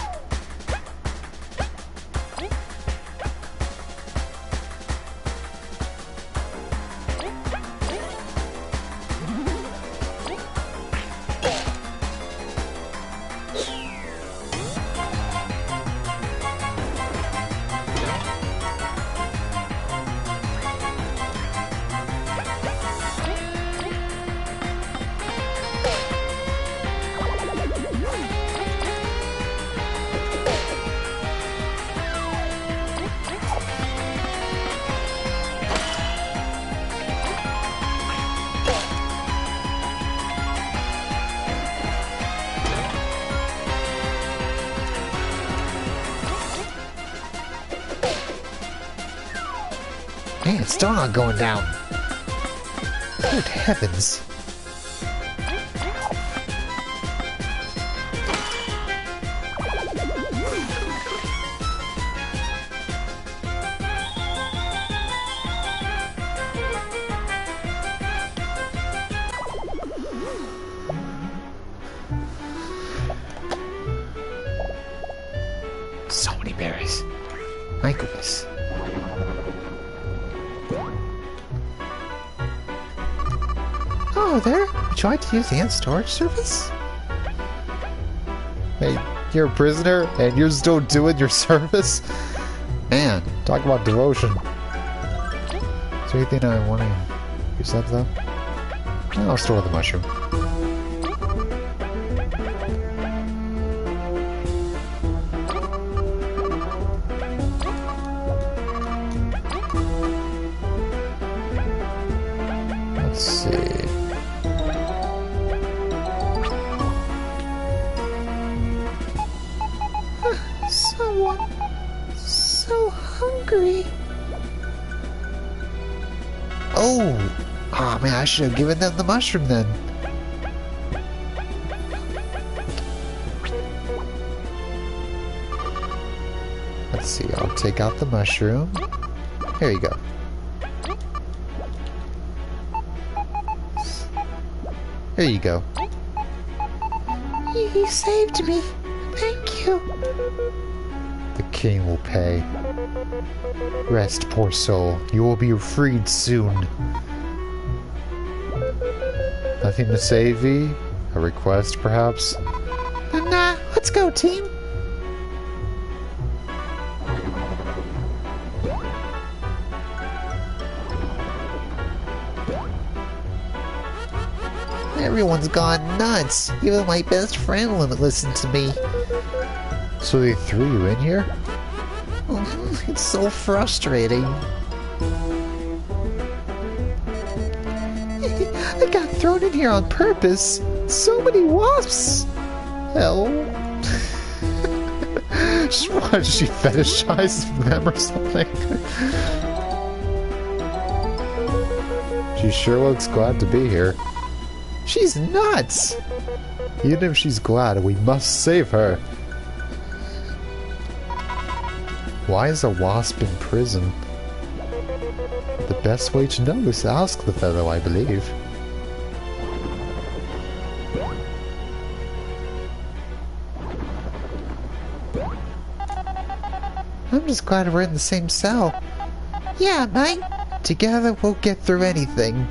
Man, it's still not going down. Good heavens. So many berries. My goodness. Oh, there. You tried to use the ant storage service? Hey, you're a prisoner and you're still doing your service? Man. Talk about devotion. Is there anything I want to use up though? I'll store the mushroom. Let's see. Someone so hungry. Oh man, I should have given them the mushroom then. Let's see, I'll take out the mushroom. Here you go. Here you go. You saved me. Thank you. The king will pay. Rest, poor soul. You will be freed soon. Nothing to say, V? A request, perhaps? Nah, let's go, team. Everyone's gone nuts. Even my best friend wouldn't listen to me. So they threw you in here? It's so frustrating. I got thrown in here on purpose. So many wasps. Hell. What, she fetishized them or something? She sure looks glad to be here. She's nuts. Even if she's glad, we must save her. Why is a wasp in prison? The best way to know is to ask the fellow, I believe. I'm just glad we're in the same cell. Yeah, mate. Together we'll get through anything.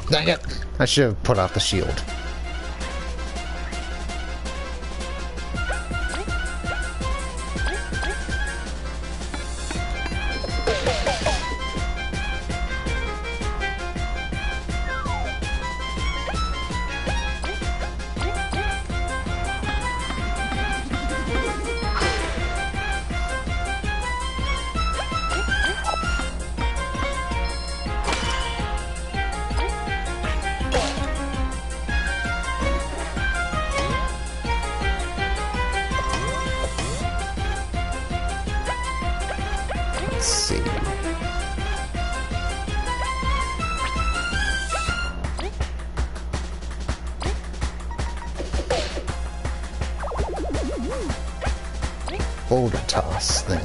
Dang it! I should have put out the shield. boulder toss then.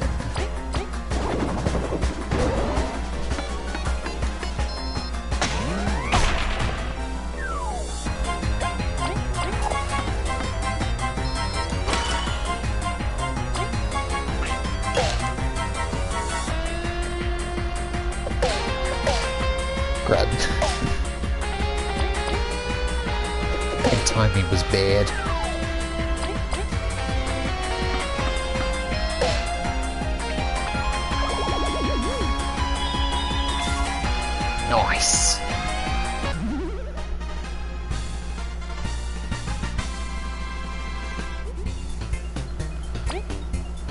Grab. The timing was bad. Nice.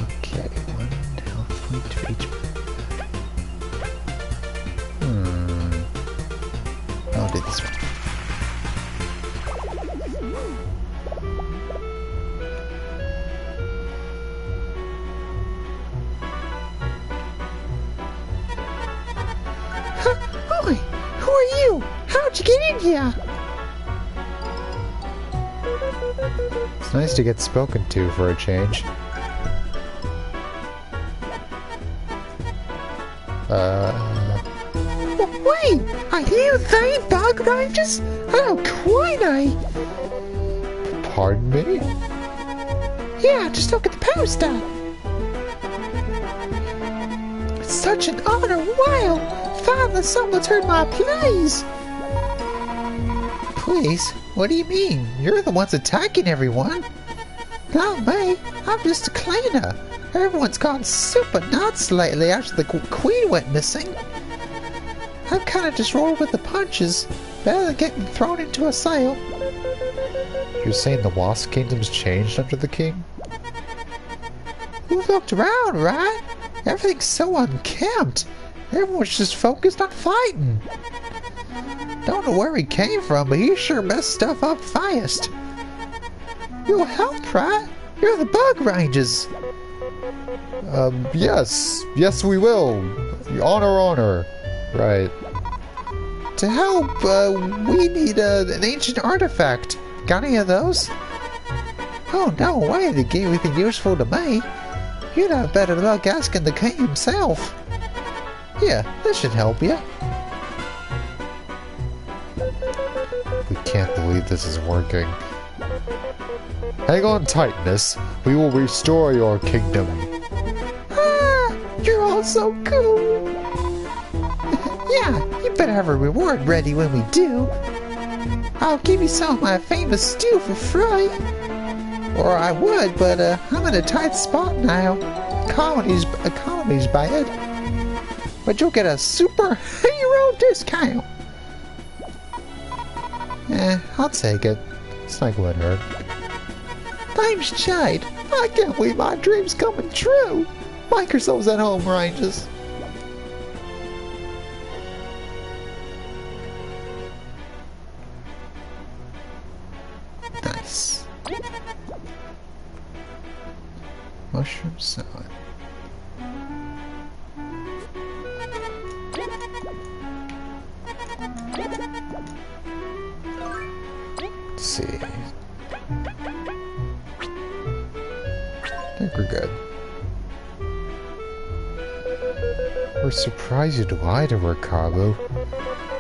Okay, 1 health point to each. I'll do this one. Oi! Who are you? How'd you get in here? It's nice to get spoken to for a change. Wait! Are you they bug rangers? Oh, quite a... Pardon me? Yeah, just look at the poster. It's such an honor. Wow! Finally someone's heard my pleas. Please? What do you mean? You're the ones attacking everyone. Not me. I'm just a cleaner. Everyone's gone super nuts lately after the queen went missing. I'm kind of just rolling with the punches, better than getting thrown into a sale. You're saying the Wasp Kingdom's changed under the king? You've looked around, right? Everything's so unkempt. Everyone's just focused on fighting. Don't know where he came from, but he sure messed stuff up fast. You'll help, right? You're the bug rangers. Yes. Yes, we will. Honor. Right. To help, we need an ancient artifact. Got any of those? Oh, no way they gave anything useful to me. You'd have better luck asking the king himself. Here, this should help you. We can't believe this is working. Hang on tight, miss. We will restore your kingdom. Ah, you're all so cool. Yeah, you better have a reward ready when we do. I'll give you some of my famous stew for free. Or I would, but I'm in a tight spot now. Economy's bad. But you'll get a superhero discount. I'll take it. It's not going to hurt. Name's Jade. I can't believe my dream's coming true. Make yourselves at home, Rangers. Nice. Mushroom salad. Let's see. I think we're good. We're surprised you lied to her, Carlo.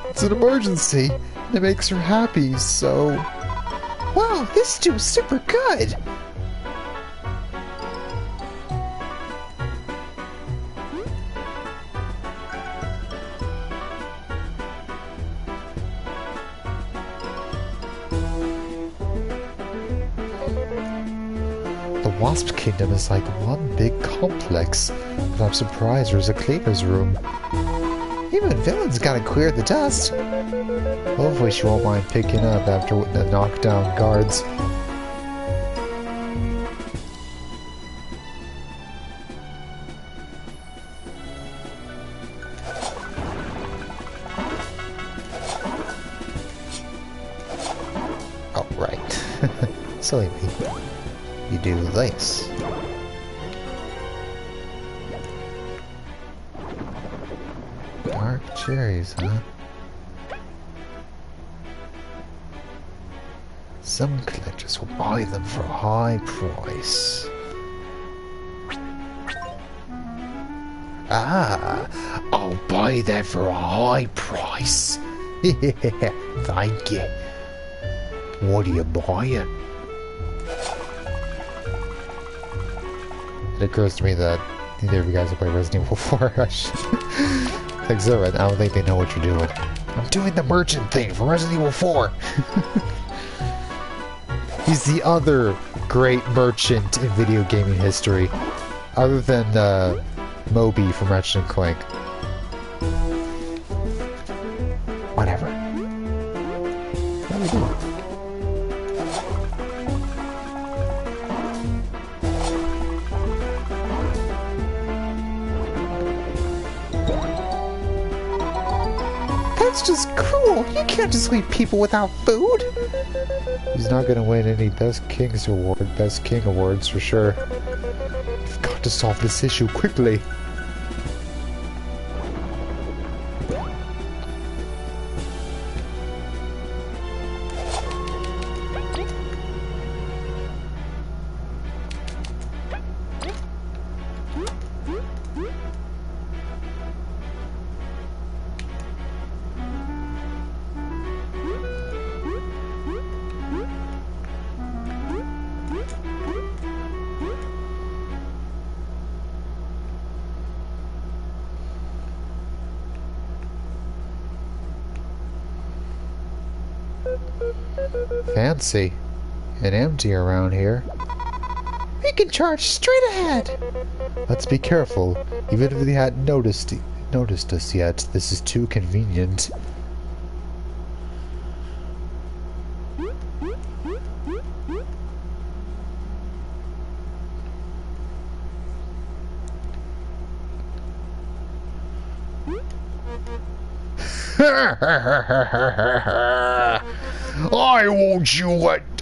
It's an emergency, and it makes her happy, so... Wow, this stew's super good! The Wasp Kingdom is like one big complex, but I'm surprised there's a cleaner's room. Even villains gotta clear the dust. Hopefully she won't mind picking up after the knockdown guards. Oh, right. Silly me. You do this. Dark cherries, huh? Some collectors will buy them for a high price. Ah, I'll buy that for a high price. Thank you. What are you buying? It occurs to me that neither of you guys have played Resident Evil 4. Thanks, I don't think they know what you're doing. I'm doing the merchant thing for Resident Evil 4. He's the other great merchant in video gaming history, other than Moby from Ratchet and Clank. Whatever. What are we doing? That's just cruel. You can't just leave people without food. He's not going to win any Best King awards for sure. We've got to solve this issue quickly. Fancy and empty around here. We can charge straight ahead. Let's be careful. Even if they hadn't noticed us yet, this is too convenient.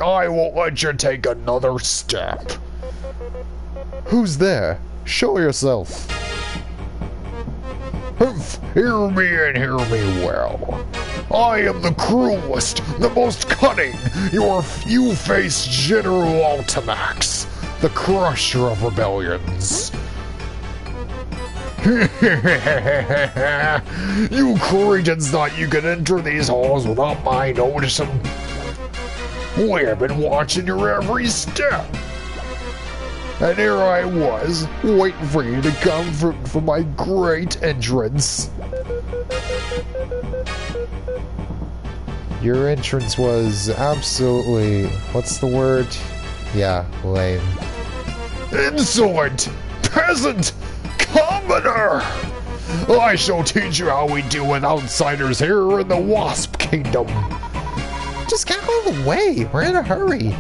I won't let you take another step. Who's there? Show yourself. Hear me and hear me well. I am the cruelest, the most cunning. You face General Ultimax, the crusher of rebellions. You cretins thought you could enter these halls without my noticing. We have been watching your every step. And here I was, waiting for you to come for my great entrance. Your entrance was absolutely... what's the word? Yeah, lame. Insolent! Peasant! Commoner! I shall teach you how we deal with outsiders here in the Wasp Kingdom. Just get out of the way. We're in a hurry.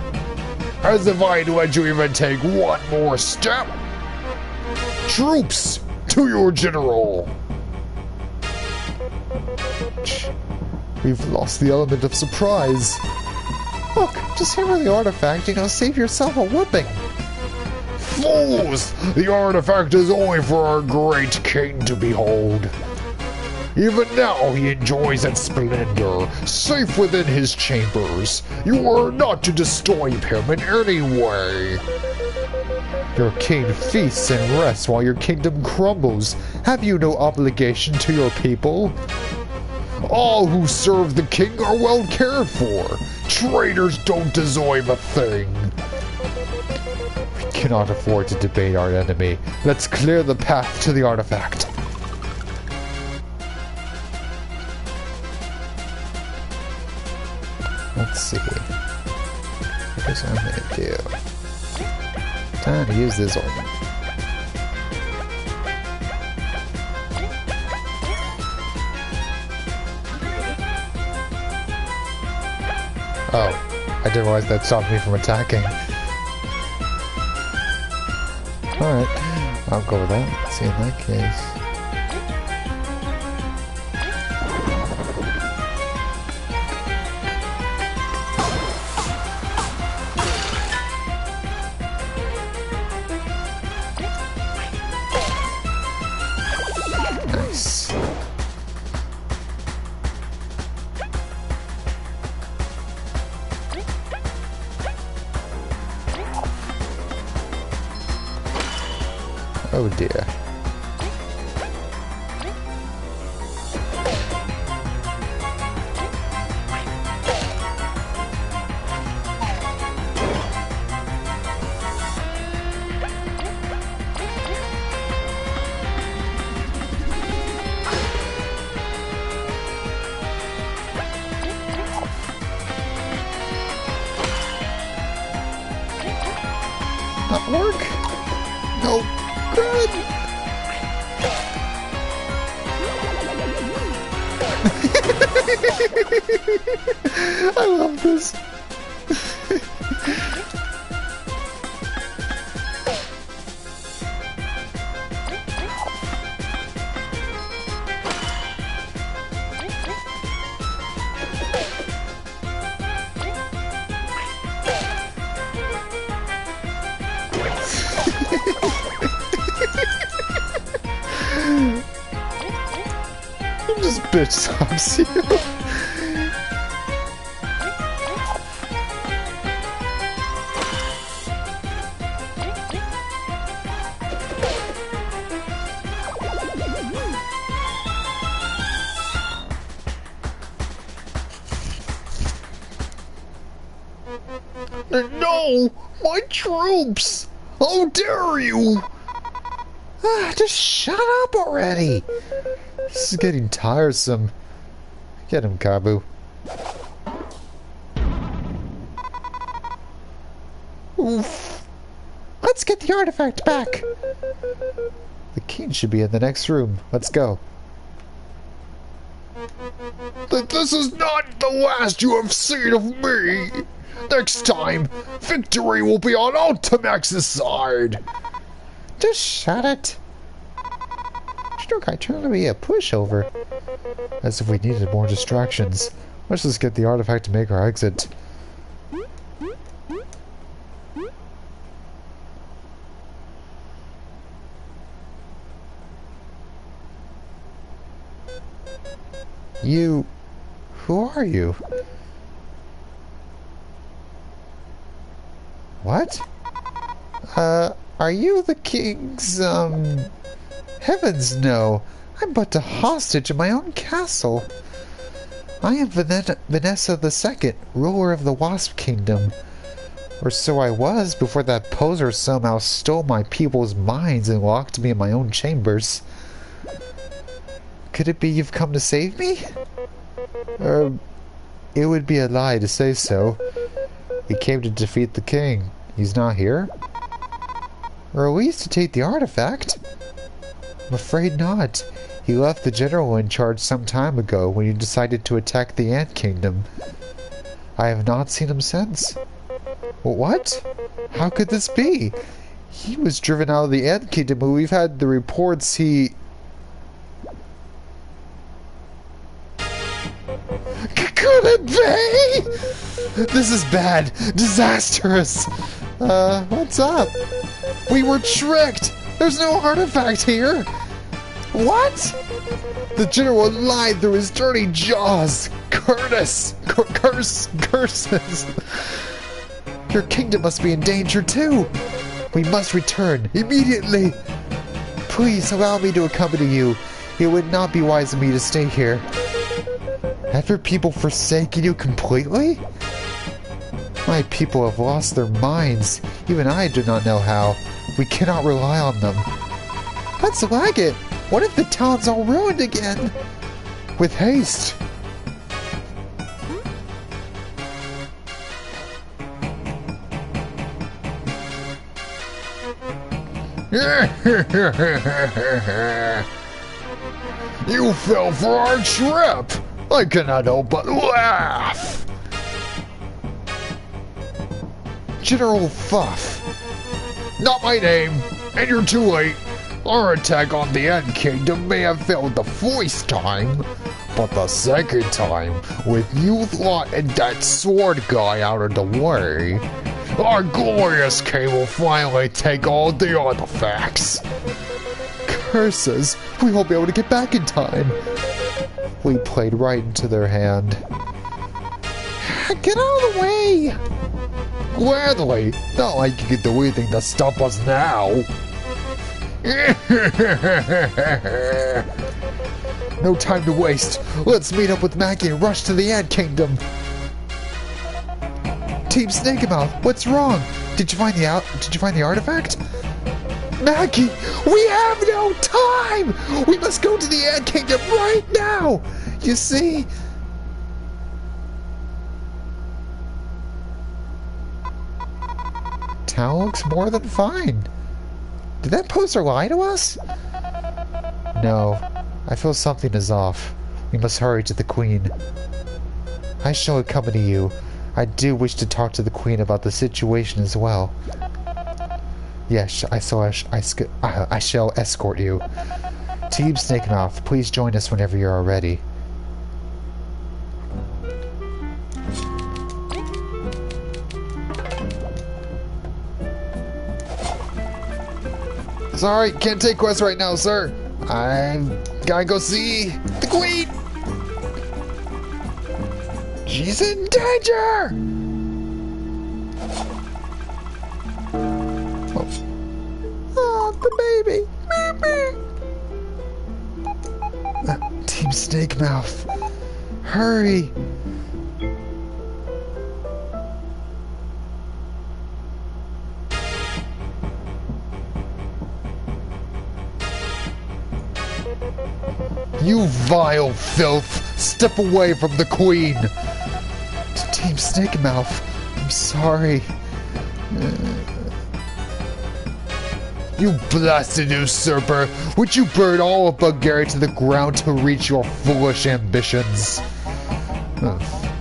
As if I'd let you even take one more step. Troops, to your general. We've lost the element of surprise. Look, just hammer the artifact and you'll save yourself a whooping. Fools! The artifact is only for our great king to behold. Even now he enjoys its splendor, safe within his chambers. You are not to disturb him in any way. Your king feasts and rests while your kingdom crumbles. Have you no obligation to your people? All who serve the king are well cared for. Traitors don't deserve a thing. We cannot afford to debate our enemy. Let's clear the path to the artifact. Let's see. Here's what I'm gonna do. Time to use this organ. Oh, I didn't realize that stopped me from attacking. Alright, I'll go with that. Let's see, in that case. Nice. Oh dear. not work? No. Good. I love this. Just bitch slaps you. No! My troops! How dare you! Just shut up already. This is getting tiresome. Get him, Kabu. Oof. Let's get the artifact back. The king should be in the next room. Let's go. This is not the last you have seen of me! Next time, victory will be on Ultimax's side! Just shut it. Strokai trying to be a pushover. As if we needed more distractions. Let's just get the artifact to make our exit. You... Who are you? What? Are you the king's, Heavens no! I'm but a hostage in my own castle. I am Vanessa II, ruler of the Wasp Kingdom. Or so I was before that poser somehow stole my people's minds and locked me in my own chambers. Could it be you've come to save me? It would be a lie to say so. You came to defeat the king. He's not here? Or at least to take the artifact? I'm afraid not. He left the general in charge some time ago when he decided to attack the Ant Kingdom. I have not seen him since. What? How could this be? He was driven out of the Ant Kingdom, but we've had the reports he... Could it be? This is bad. Disastrous. What's up? We were tricked. There's no artifact here. What? The general lied through his dirty jaws. Curses. Your kingdom must be in danger too. We must return immediately. Please allow me to accompany you. It would not be wise of me to stay here. Have your people forsaken you completely? My people have lost their minds. Even I do not know how. We cannot rely on them. Let's lag it. What if the town's all ruined again? With haste. You fell for our trap! I cannot help but laugh! General Fuff. Not my name, and you're too late. Our attack on the Ant Kingdom may have failed the first time, but the second time, with you Lot and that sword guy out of the way, our glorious king will finally take all the artifacts. Curses! We won't be able to get back in time. We played right into their hand. Get out of the way! Gladly! Not like you could do anything to stop us now! No time to waste. Let's meet up with Maggie and rush to the Ant Kingdom. Team Snakeamouth, what's wrong? Did you find the artifact? Maggie, we have no time! We must go to the Ant Kingdom right now! You see? town looks more than fine. Did that poster lie to us? No. I feel something is off. We must hurry to the Queen. I shall accompany you. I do wish to talk to the Queen about the situation as well. Yes, I shall escort you. Team Snakemouth, please join us whenever you are ready. Sorry, can't take quests right now, sir. I gotta go see the Queen. She's in danger. Oh, the baby. Team Snakemouth, hurry. You vile filth! Step away from the Queen! Team Snakemouth, I'm sorry. You blasted usurper! Would you burn all of Bulgaria to the ground to reach your foolish ambitions?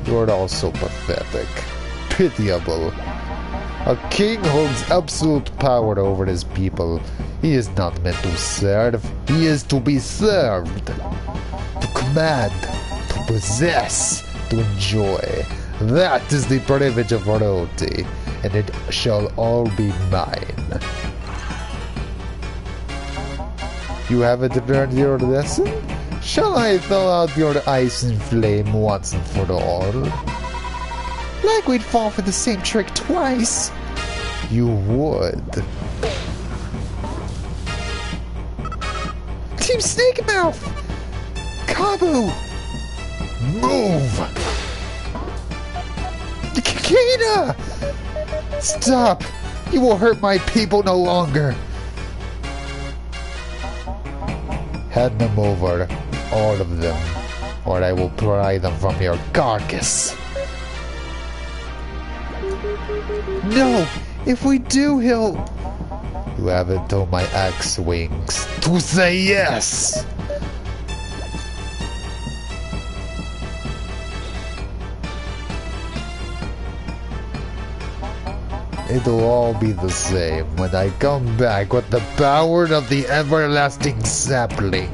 You're all so pathetic. Pitiable. A king holds absolute power over his people. He is not meant to serve. He is to be served. To command. To possess. To enjoy. That is the privilege of royalty. And it shall all be mine. You haven't learned your lesson? Shall I thaw out your ice and flame once and for all? Like we'd fall for the same trick twice. You would. Team Snakemouth! Kabu! Move! Kikina! Stop! You will hurt my people no longer. Hand them over, all of them, or I will pry them from your carcass. No! If we do, he'll... You haven't told my axe wings to say yes! It'll all be the same when I come back with the power of the everlasting sapling.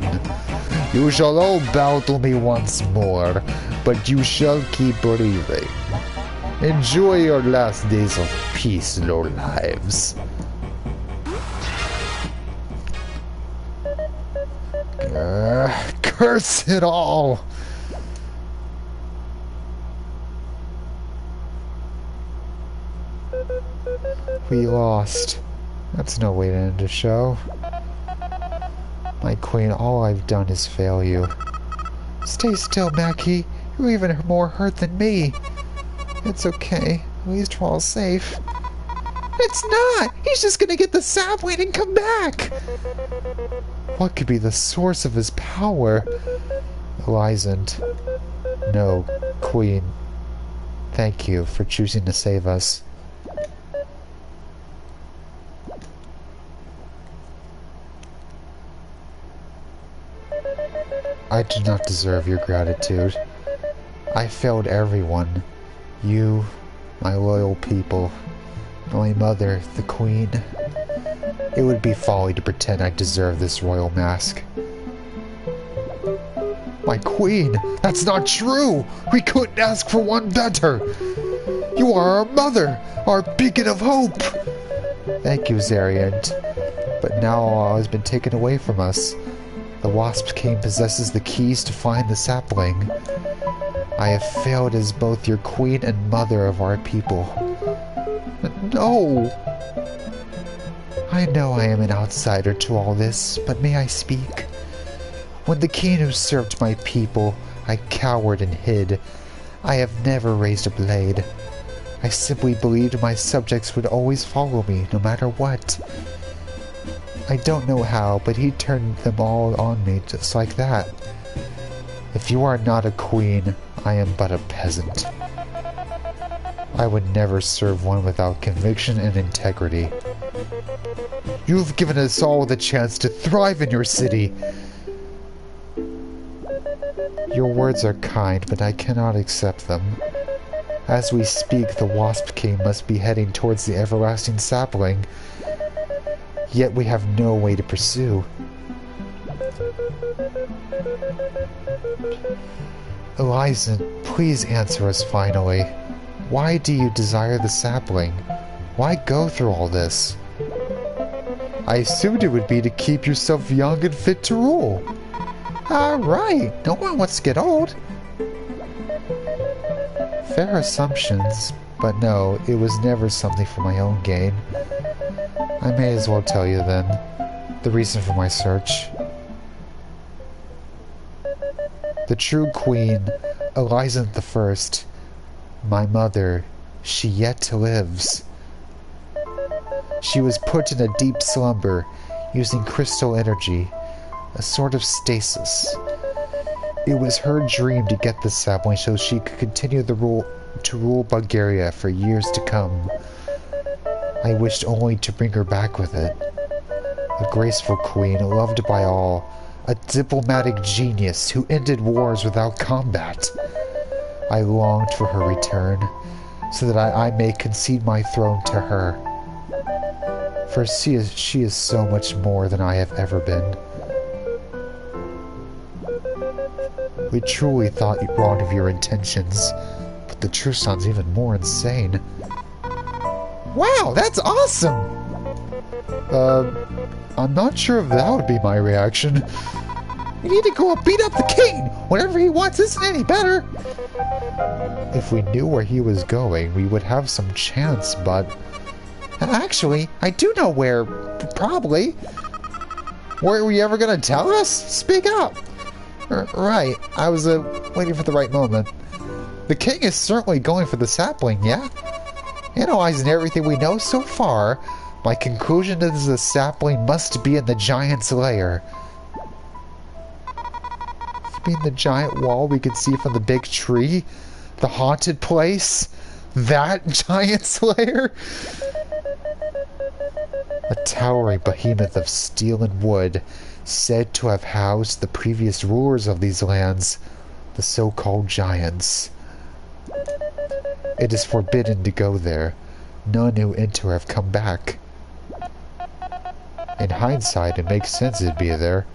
You shall all bow to me once more, but you shall keep breathing. Enjoy your last days of peace, low lives. Curse it all! We lost. That's no way to end a show. My queen, all I've done is fail you. Stay still, Mackie. You're even more hurt than me. It's okay. At least we're all safe. It's not! He's just gonna get the sapling and come back! What could be the source of his power? Elizant. No, Queen. Thank you for choosing to save us. I do not deserve your gratitude. I failed everyone. You, my loyal people, my mother, the Queen. It would be folly to pretend I deserve this royal mask. My Queen, that's not true! We couldn't ask for one better! You are our mother, our beacon of hope! Thank you, Zariant. But now all has been taken away from us. The Wasp King possesses the keys to find the sapling. I have failed as both your queen and mother of our people. No! I know I am an outsider to all this, but may I speak? When the king who served my people, I cowered and hid. I have never raised a blade. I simply believed my subjects would always follow me, no matter what. I don't know how, but he turned them all on me just like that. If you are not a queen, I am but a peasant. I would never serve one without conviction and integrity. You've given us all the chance to thrive in your city. Your words are kind, but I cannot accept them. As we speak, the Wasp King must be heading towards the everlasting sapling. Yet we have no way to pursue. Eliza, please answer us finally. Why do you desire the sapling? Why go through all this? I assumed it would be to keep yourself young and fit to rule. Right. No one wants to get old. Fair assumptions, but no, it was never something for my own gain. I may as well tell you then, the reason for my search. The true queen, Eliza I, my mother, she yet lives. She was put in a deep slumber, using crystal energy, a sort of stasis. It was her dream to get the sapling so she could continue to rule Bulgaria for years to come. I wished only to bring her back with it. A graceful queen, loved by all, a diplomatic genius who ended wars without combat. I longed for her return, so that I may concede my throne to her. For she is so much more than I have ever been. We truly thought wrong of your intentions, but the truth sounds even more insane. Wow, that's awesome! I'm not sure if that would be my reaction. We need to go and beat up the king! Whatever he wants isn't any better! If we knew where he was going, we would have some chance, but... Actually, I do know where. Probably. Were you ever gonna tell us? Speak up! Right, I was waiting for the right moment. The king is certainly going for the sapling, yeah? Analyzing everything we know so far, my conclusion is the sapling must be in the giant's lair. You mean the giant wall we could see from the big tree? The haunted place? That giant's lair? A towering behemoth of steel and wood, said to have housed the previous rulers of these lands, the so-called giants. It is forbidden to go there. None who enter have come back. In hindsight, it makes sense it'd be there,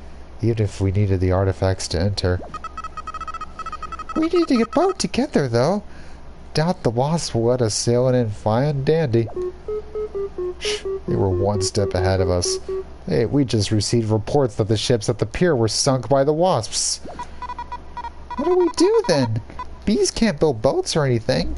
even if we needed the artifacts to enter. We need to get a boat to get there, though. Doubt the Wasp will let us sail in fine and dandy. They were one step ahead of us. Hey, we just received reports that the ships at the pier were sunk by the Wasps. What do we do then? Bees can't build boats or anything.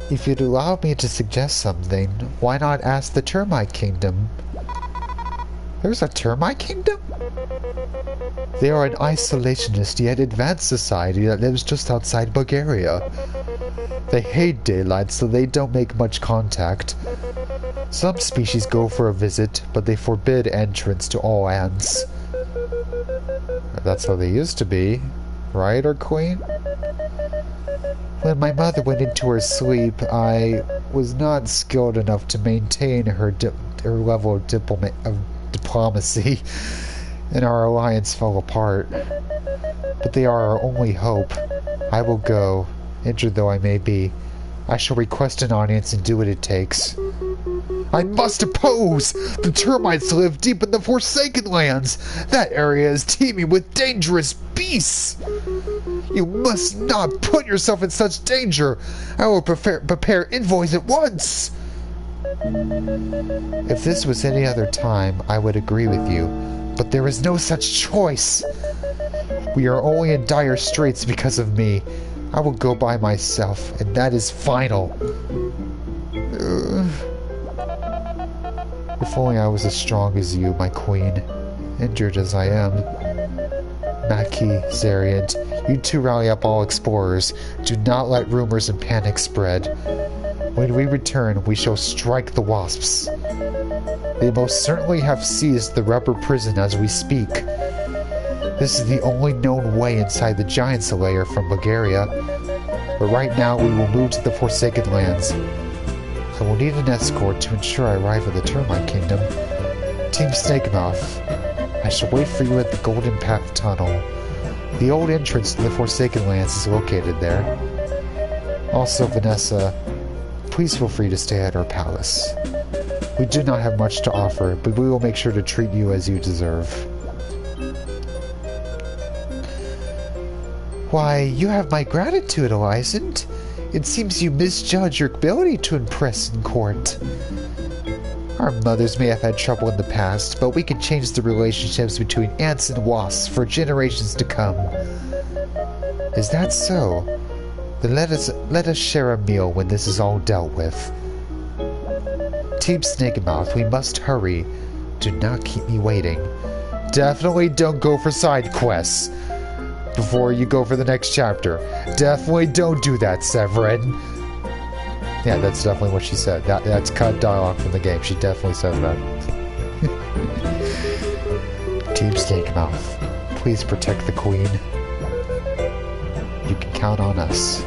If you'd allow me to suggest something, why not ask the Termite Kingdom? There's a Termite Kingdom? They are an isolationist yet advanced society that lives just outside Bulgaria. They hate daylight, so they don't make much contact. Some species go for a visit, but they forbid entrance to all ants. That's how they used to be, right, our queen? When my mother went into her sleep, I was not skilled enough to maintain her level of diplomacy, and our alliance fell apart. But they are our only hope. I will go, injured though I may be. I shall request an audience and do what it takes. I must oppose! The termites live deep in the Forsaken Lands! That area is teeming with dangerous beasts! You must not put yourself in such danger! I will prepare envoys at once! If this was any other time, I would agree with you. But there is no such choice! We are only in dire straits because of me. I will go by myself, and that is final. If only I was as strong as you, my queen. Injured as I am. Maki, Zariant, you two rally up all explorers. Do not let rumors and panic spread. When we return, we shall strike the Wasps. They most certainly have seized the rubber prison as we speak. This is the only known way inside the Giant's lair from Bulgaria. But right now we will move to the Forsaken Lands. I will need an escort to ensure I arrive at the Termite Kingdom. Team Snakemouth, I shall wait for you at the Golden Path Tunnel. The old entrance to the Forsaken Lands is located there. Also, Vanessa, please feel free to stay at our palace. We do not have much to offer, but we will make sure to treat you as you deserve. Why, you have my gratitude, Elizant. It seems you misjudge your ability to impress in court. Our mothers may have had trouble in the past, but we can change the relationships between ants and wasps for generations to come. Is that so? Then let us share a meal when this is all dealt with. Team Snakemouth, we must hurry. Do not keep me waiting. Definitely don't go for side quests before you go for the next chapter. Definitely don't do that, Severin. Yeah, that's definitely what she said. That's cut dialogue from the game. She definitely said that. Team Snakemouth, please protect the Queen. You can count on us.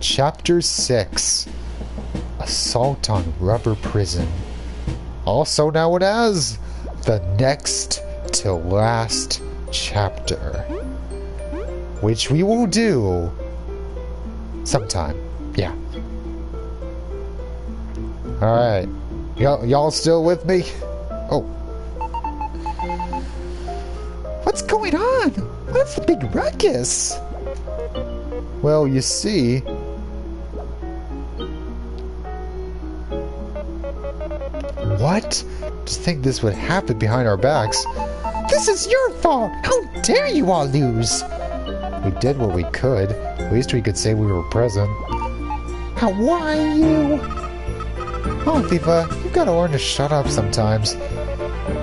Chapter 6. Assault on Rubber Prison. Also known as the next to last chapter, which we will do sometime. Yeah. Alright. Y'all still with me? Oh. What's going on? What's the big ruckus? Well, you see, what? Just think this would happen behind our backs. This is your fault! How dare you all lose! We did what we could. At least we could say we were present. How are you? Oh, Viva, you've got to learn to shut up sometimes.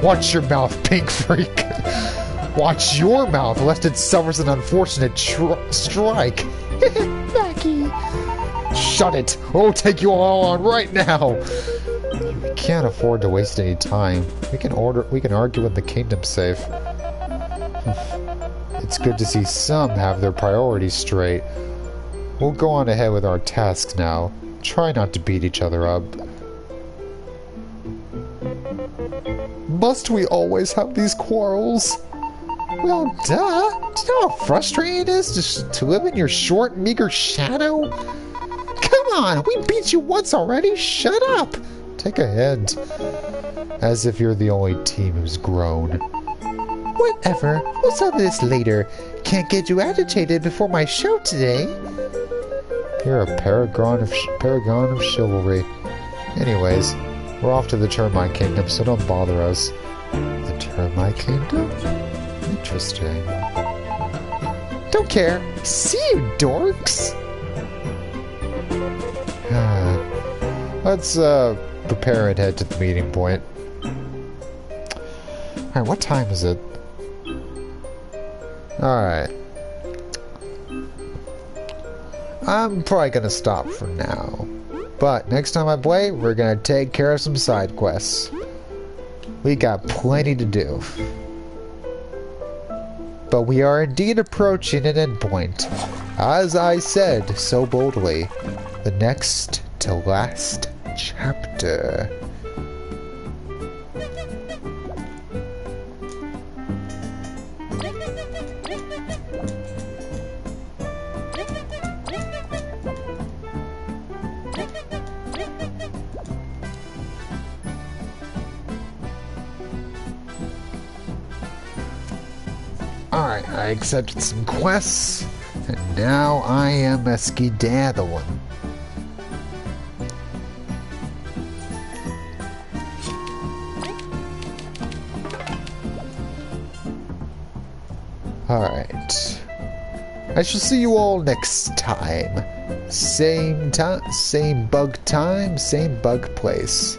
Watch your mouth, pink freak. Watch your mouth, lest it suffers an unfortunate strike. Becky. Shut it. We'll take you all on right now. We can't afford to waste any time. We can argue when the kingdom's safe. It's good to see some have their priorities straight. We'll go on ahead with our tasks now. Try not to beat each other up. Must we always have these quarrels? Well, duh. Do you know how frustrating it is to live in your short, meager shadow? Come on, we beat you once already. Shut up. Take a hint. As if you're the only team who's grown. Whatever. We'll solve this later. Can't get you agitated before my show today. You're a paragon of chivalry. Anyways, we're off to the Termite Kingdom, so don't bother us. The Termite Kingdom? Interesting. Don't care. See you, dorks! Let's, prepare and head to the meeting point. Alright, what time is it? Alright. I'm probably gonna stop for now. But next time I play, we're gonna take care of some side quests. We got plenty to do. But we are indeed approaching an endpoint. As I said so boldly, the next to last chapter. Alright, I accepted some quests, and now I am a skedaddling. Alright. I shall see you all next time. Same bug time, same bug place.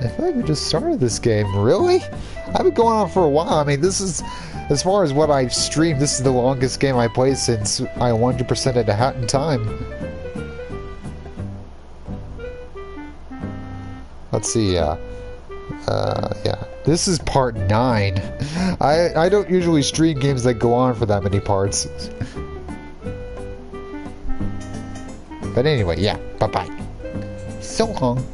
I feel like we just started this game. Really? I've been going on for a while. I mean, this is, as far as what I've streamed, this is the longest game I played since I 100%ed a Hat in Time. Let's see, Yeah. This is part 9. I don't usually stream games that go on for that many parts. But anyway, yeah. Bye-bye. So long.